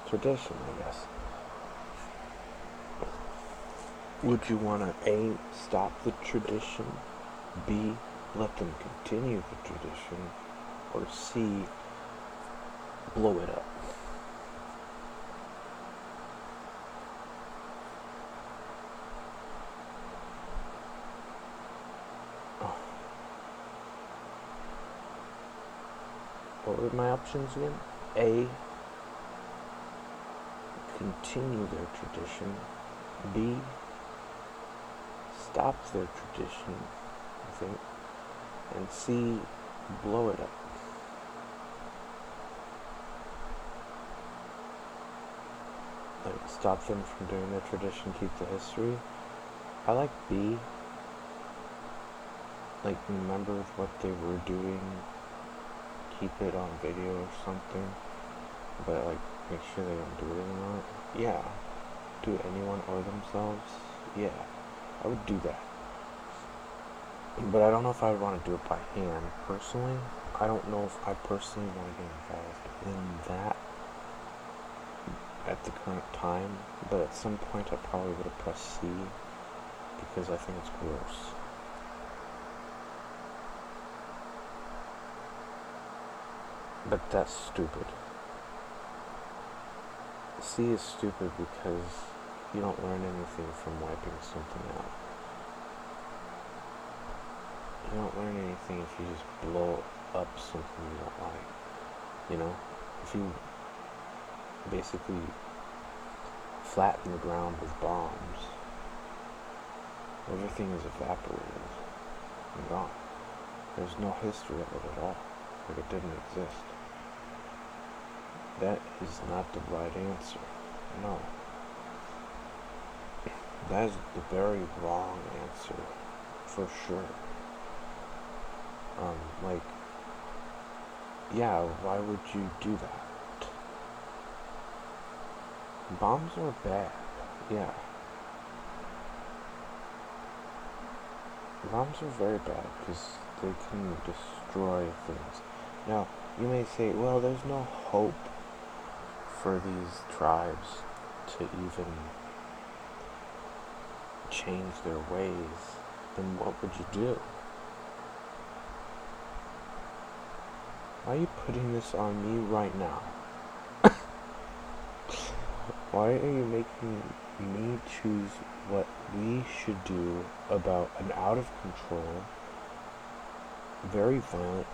tradition, I guess. Would you want to A, stop the tradition, B, let them continue the tradition, or C, blow it up? What were my options again? A, continue their tradition. B, stops their tradition, I think. And C, blow it up. Like, stop them from doing their tradition, keep the history. I like B. Like, remember what they were doing, keep it on video or something, but like, make sure they don't do it anymore. Yeah. Do anyone or themselves? Yeah. I would do that. But I don't know if I would want to do it by hand, personally. I don't know if I personally want to get involved in that at the current time, but at some point I probably would have pressed C, because I think it's gross. But that's stupid. C is stupid because you don't learn anything from wiping something out. You don't learn anything if you just blow up something you don't like. You know? If you basically flatten the ground with bombs, everything is evaporated and gone. There's no history of it at all. Like it didn't exist. That is not the right answer. No. That is the very wrong answer, for sure. Like, yeah, why would you do that? Bombs are bad, yeah. Bombs are very bad because they can destroy things. Now, you may say, well, there's no hope for these tribes to even change their ways. Then what would you do? Why are you putting this on me right now? Why are you making me choose what we should do about an out of control, very violent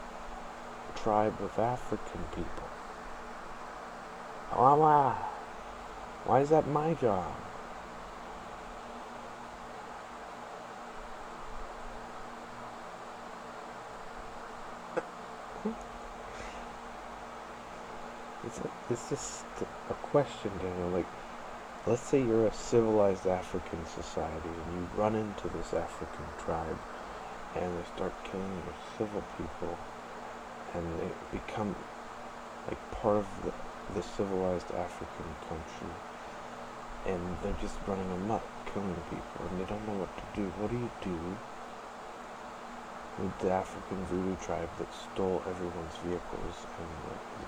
tribe of African people? Why is that my job? It's just a question, Daniel. Like, let's say you're a civilized African society and you run into this African tribe and they start killing your civil people and they become like part of the civilized African country and they're just running amok, killing people, and they don't know what to do. What do you do with the African voodoo tribe that stole everyone's vehicles and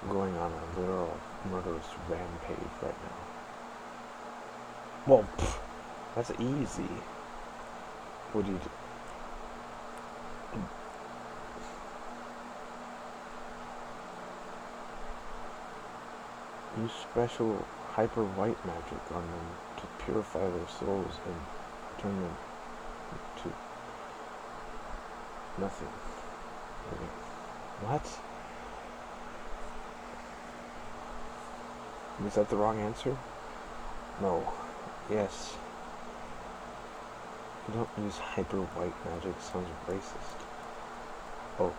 going on a literal murderous rampage right now? Well, that's easy. What do you do? Use special hyper white magic on them to purify their souls and turn them to nothing. What? Was that the wrong answer? No. Yes. You don't use hyper white magic. Sounds racist. Oh.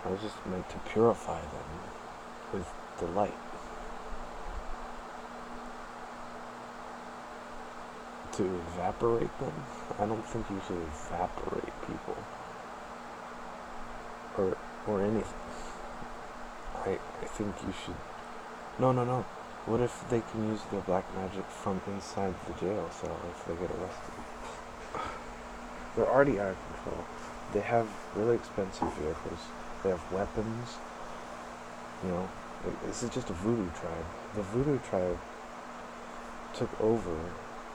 I was just meant to purify them with the light. To evaporate them? I don't think you should evaporate people. Or anything. I think you should... No. What if they can use their black magic from inside the jail cell if they get arrested? They're already out of control. They have really expensive vehicles. They have weapons. You know, this is just a voodoo tribe. The voodoo tribe took over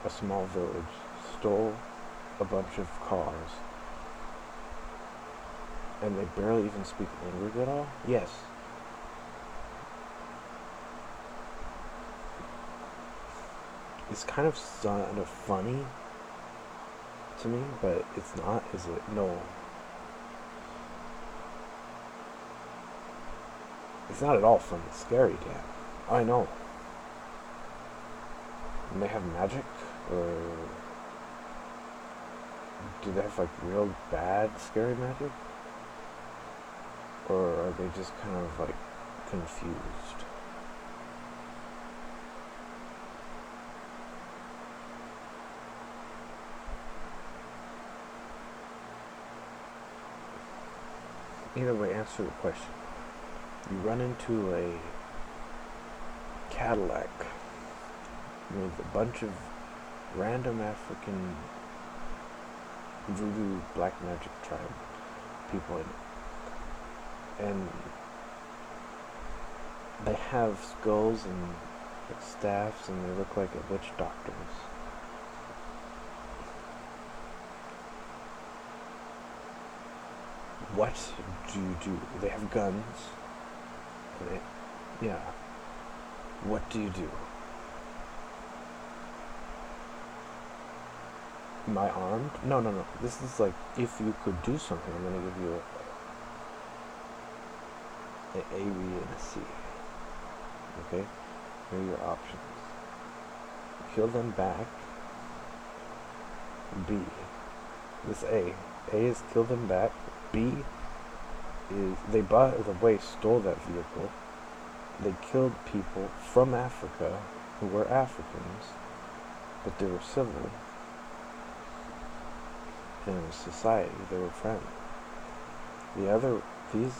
a small village, stole a bunch of cars, and they barely even speak language at all? Yes. It's kind of funny to me, but it's not, is it? No. It's not at all funny. It's scary, Dan. I know. And they have magic? Or do they have like real bad, scary magic? Or are they just kind of like confused? Either way, answer the question. You run into a Cadillac with a bunch of random African voodoo black magic tribe people in it. And they have skulls and staffs and they look like witch doctors. What do you do? They have guns. Yeah. What do you do? Am I armed? No. This is like, if you could do something, I'm gonna give you an A, B, and a C. Okay? Here are your options. Kill them back. B. This A. A is kill them back. B is they, by the way, stole that vehicle. They killed people from Africa who were Africans, but they were civil. And it was society, they were friendly. These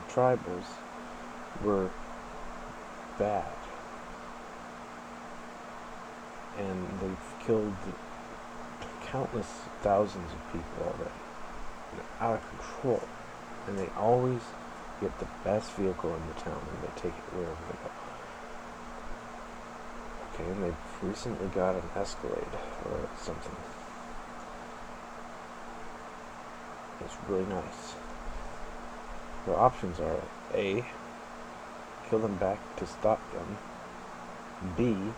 tribals were bad. And they've killed countless thousands of people already. They're out of control. And they always get the best vehicle in the town and they take it wherever they go. Okay, and they've recently got an Escalade or something. It's really nice. Your options are A, kill them back to stop them. B,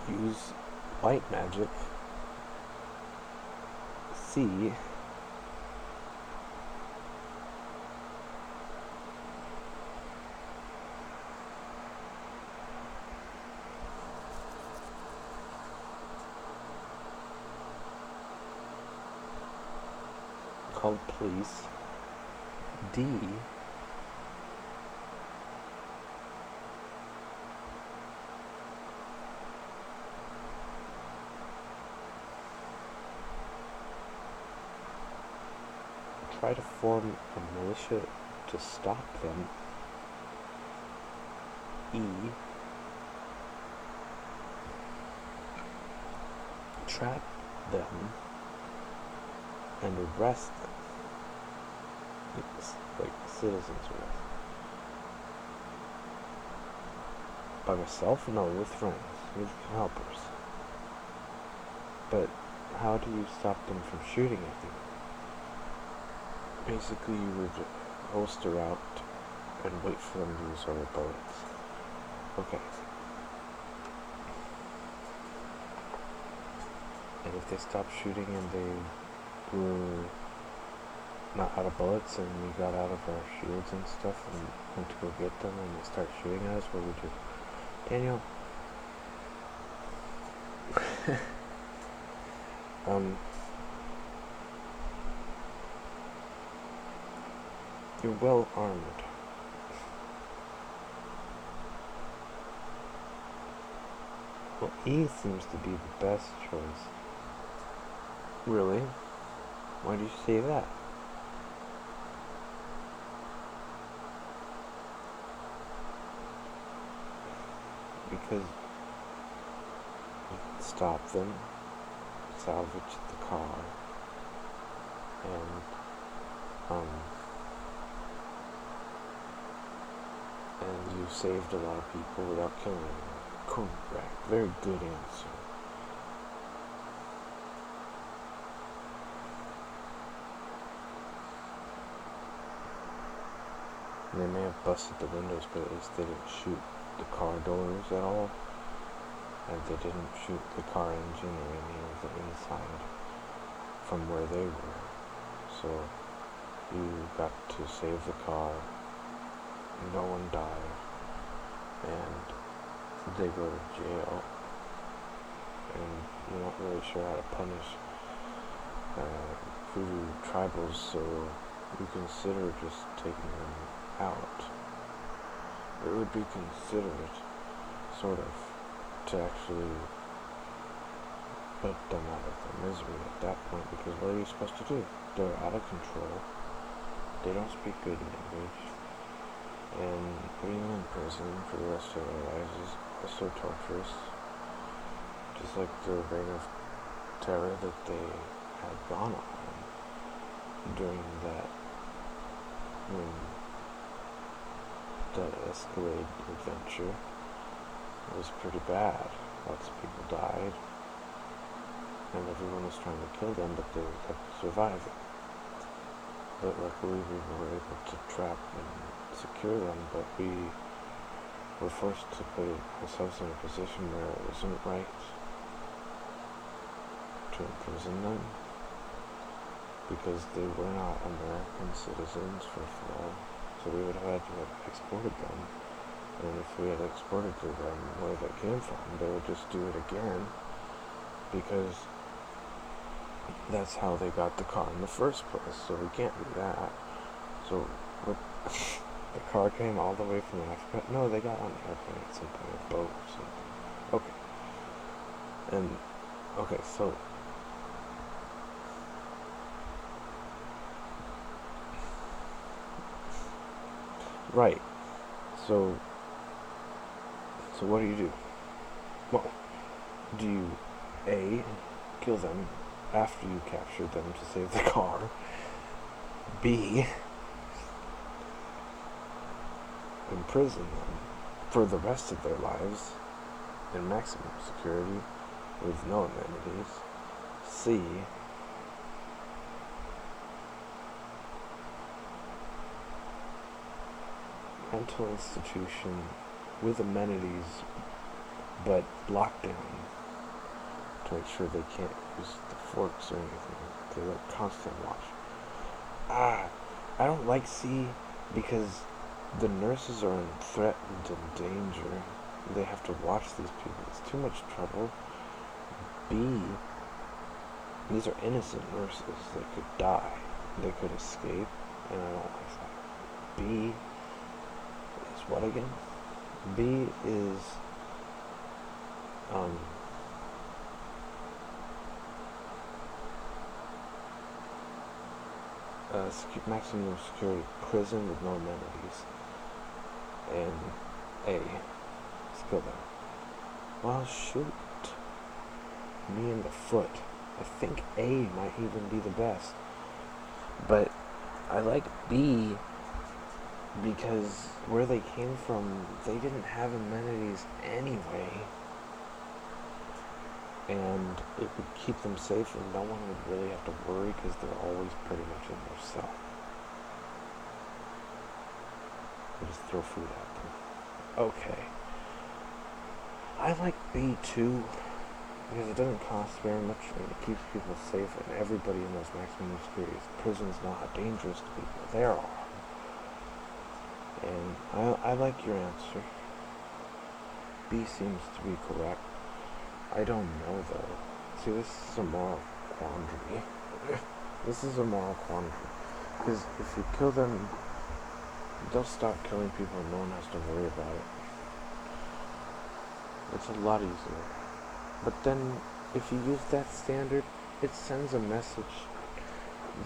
use white magic. C, call police. D, try to form a militia to stop them. E, trap them and arrest them. It's like citizens arrest. By myself? No, with friends, with helpers. But how do you stop them from shooting at you? Basically, you would host a route and wait for them to use rubber bullets. Okay. And if they stopped shooting and they were not out of bullets and we got out of our shields and stuff and went to go get them and they start shooting at us, what would we do? Daniel? You're well armed. Well, E seems to be the best choice. Really? Why do you say that? Because you can stop them, salvage the car, and you saved a lot of people without killing anyone. Correct. Very good answer. And they may have busted the windows, but at least they didn't shoot the car doors at all. And they didn't shoot the car engine or any of the inside from where they were. So you got to save the car, no one died, and they go to jail. And you're not really sure how to punish voodoo tribals, so you consider just taking them out. It would be considerate, sort of, to actually put them out of their misery at that point, because what are you supposed to do? They're out of control. They don't speak good language. And putting them in prison for the rest of their lives is so torturous. Just like the reign of terror that they had gone on during that, that Escalade adventure. It was pretty bad. Lots of people died, and everyone was trying to kill them, but they kept surviving. But luckily we were able to trap and secure them, but we were forced to put ourselves in a position where it wasn't right to imprison them, because they were not American citizens, first of all, so we would have had to have exported them. And if we had exported to them where they came from, they would just do it again, because that's how they got the car in the first place, so we can't do that. So, the car came all the way from Africa? No, they got on an airplane at some point, a boat or something. Okay. And, okay, so, right. So what do? Well, do you, A, kill them after you captured them to save the car? B, imprison them for the rest of their lives in maximum security with no amenities? C, mental institution with amenities, but lockdown to make sure they can't use the forks or anything. They're like constant watch. I don't like C because the nurses are threatened and danger. They have to watch these people. It's too much trouble. B, these are innocent nurses. They could die. They could escape, and I don't like that. B is what again? B is maximum security prison with no amenities. And A, skill them. Well, shoot. Me in the foot. I think A might even be the best. But I like B because where they came from, they didn't have amenities anyway. And it would keep them safe, and no one would really have to worry because they're always pretty much in their cell. You just throw food at them. Okay. I like B too, because it doesn't cost very much, and it keeps people safe, and everybody in those maximum security prisons know how dangerous the people there are. And I like your answer. B seems to be correct. I don't know though. See, this is a moral quandary. This is a moral quandary. Because if you kill them, they'll stop killing people and no one has to worry about it. It's a lot easier. But then, if you use that standard, it sends a message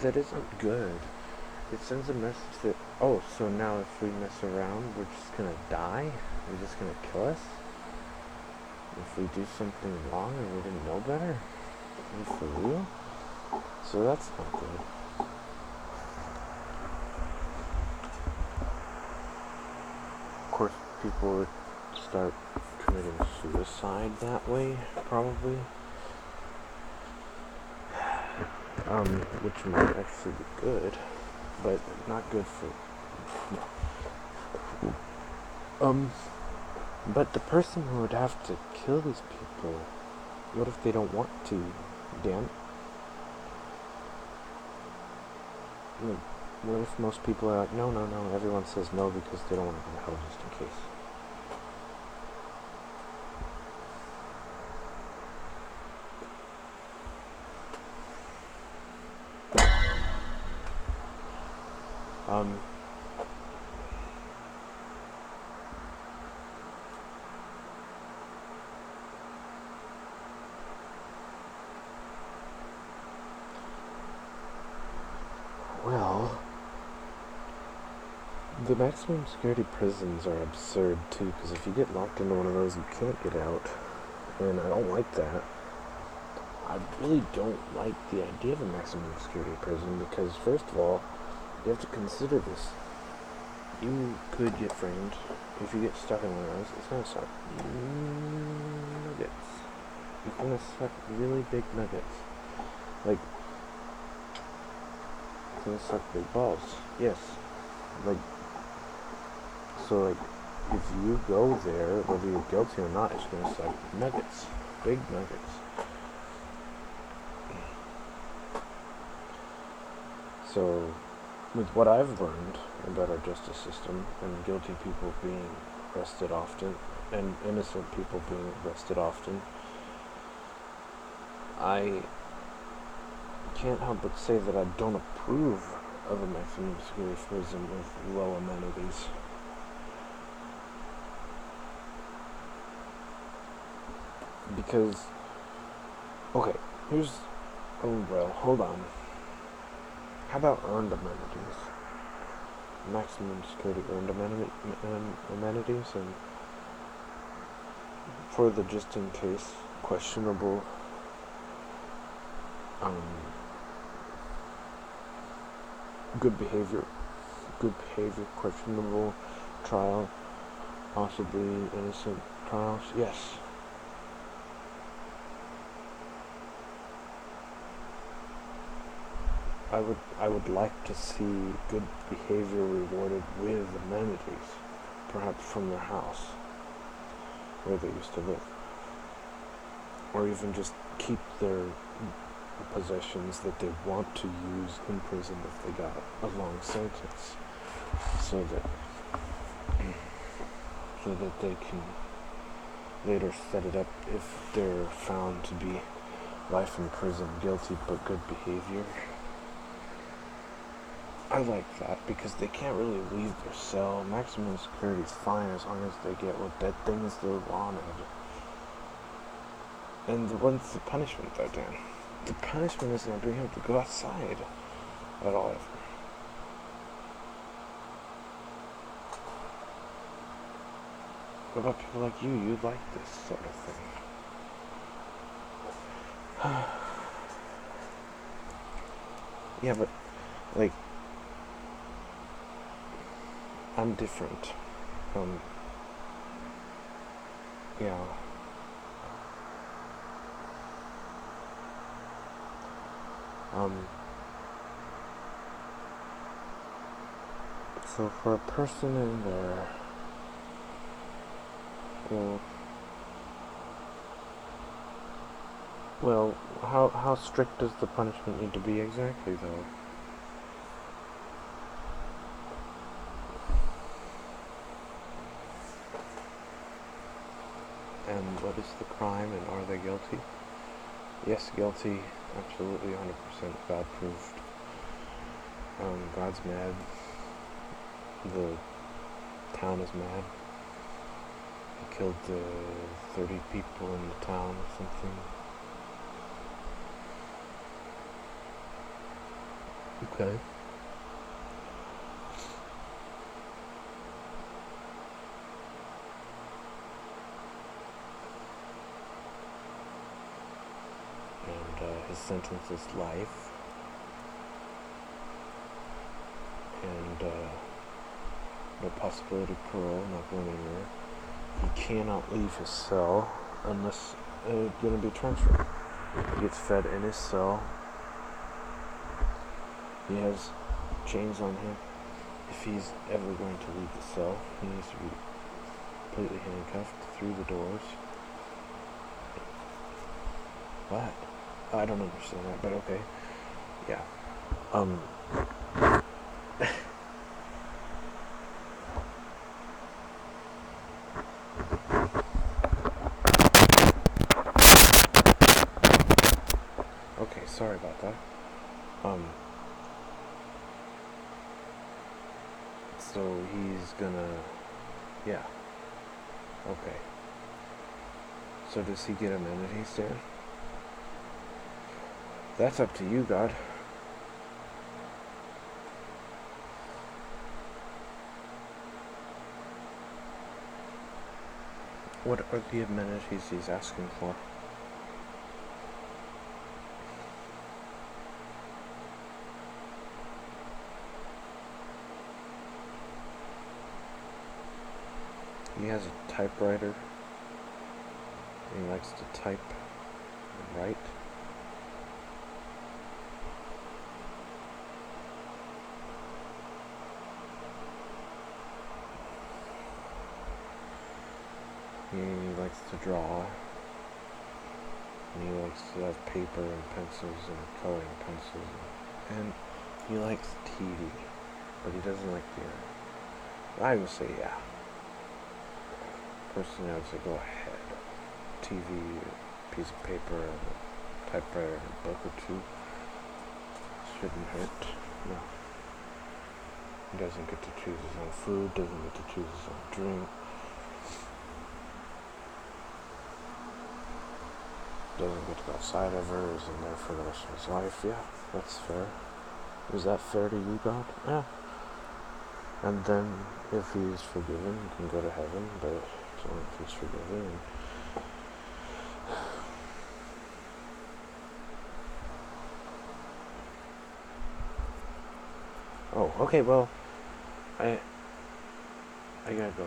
that isn't good. It sends a message that, oh, so now if we mess around, we're just gonna die? They're just gonna kill us? If we do something wrong and we didn't know better? Are you for real? So that's not good. Of course, people would start committing suicide that way, probably. Which might actually be good, but not good for But the person who would have to kill these people, what if they don't want to, Dan? Like, what if most people are like, no, everyone says no because they don't want to go to hell just in case. Well, the maximum security prisons are absurd too, because if you get locked into one of those, you can't get out, and I don't like that. I really don't like the idea of a maximum security prison, because first of all, you have to consider this. You could get framed. If you get stuck in one of those, it's going to suck nuggets. It's going to suck really big nuggets. Like, it's going to suck big balls. Yes. Like, so like, if you go there, whether you're guilty or not, it's going to suck nuggets. Big nuggets. So, with what I've learned about our justice system and guilty people being arrested often and innocent people being arrested often, I can't help but say that I don't approve of a maximum security prison with low amenities. Because, okay, hold on. How about earned amenities? Maximum security earned amenities, and for the just in case questionable good behavior, questionable trial, possibly innocent trials, yes. I would like to see good behavior rewarded with amenities, perhaps from their house, where they used to live. Or even just keep their possessions that they want to use in prison if they got a long sentence, so that they can later set it up if they're found to be life in prison guilty but good behavior. I like that because they can't really leave their cell. Maximum security is fine as long as they get what that things they wanted. And what's the punishment though, Dan? The punishment is not being able to go outside at all. What about people like you? You like this sort of thing. Yeah, but, like, I'm different. Yeah. So for a person in there, well, how strict does the punishment need to be exactly, though? And what is the crime, and are they guilty? Yes, guilty, absolutely, 100%, God proved. God's mad. The town is mad. He killed 30 people in the town or something. Okay. And his sentence is life. And no possibility of parole, not going anywhere. He cannot leave his cell unless it's going to be transferred. He gets fed in his cell. He has chains on him. If he's ever going to leave the cell, he needs to be completely handcuffed through the doors. What? I don't understand that, but okay. Yeah. Okay, sorry about that. So he's gonna, yeah, okay. So does he get amenities there? That's up to you, God. What are the amenities he's asking for? He has a typewriter. He likes to type and write. He likes to draw. And he likes to have paper and pencils and coloring pencils. And he likes TV. But he doesn't like the... I would say yeah. Personally, I would say go ahead. TV, a piece of paper, a typewriter, a book or two. Shouldn't hurt. No. He doesn't get to choose his own food, doesn't get to choose his own drink. Doesn't get to go outside ever, is in there for the rest of his life. Yeah, that's fair. Is that fair to you, God? Yeah. And then, if he's forgiven, he can go to heaven, but it's only if he's forgiven. Oh, okay, well, I gotta go.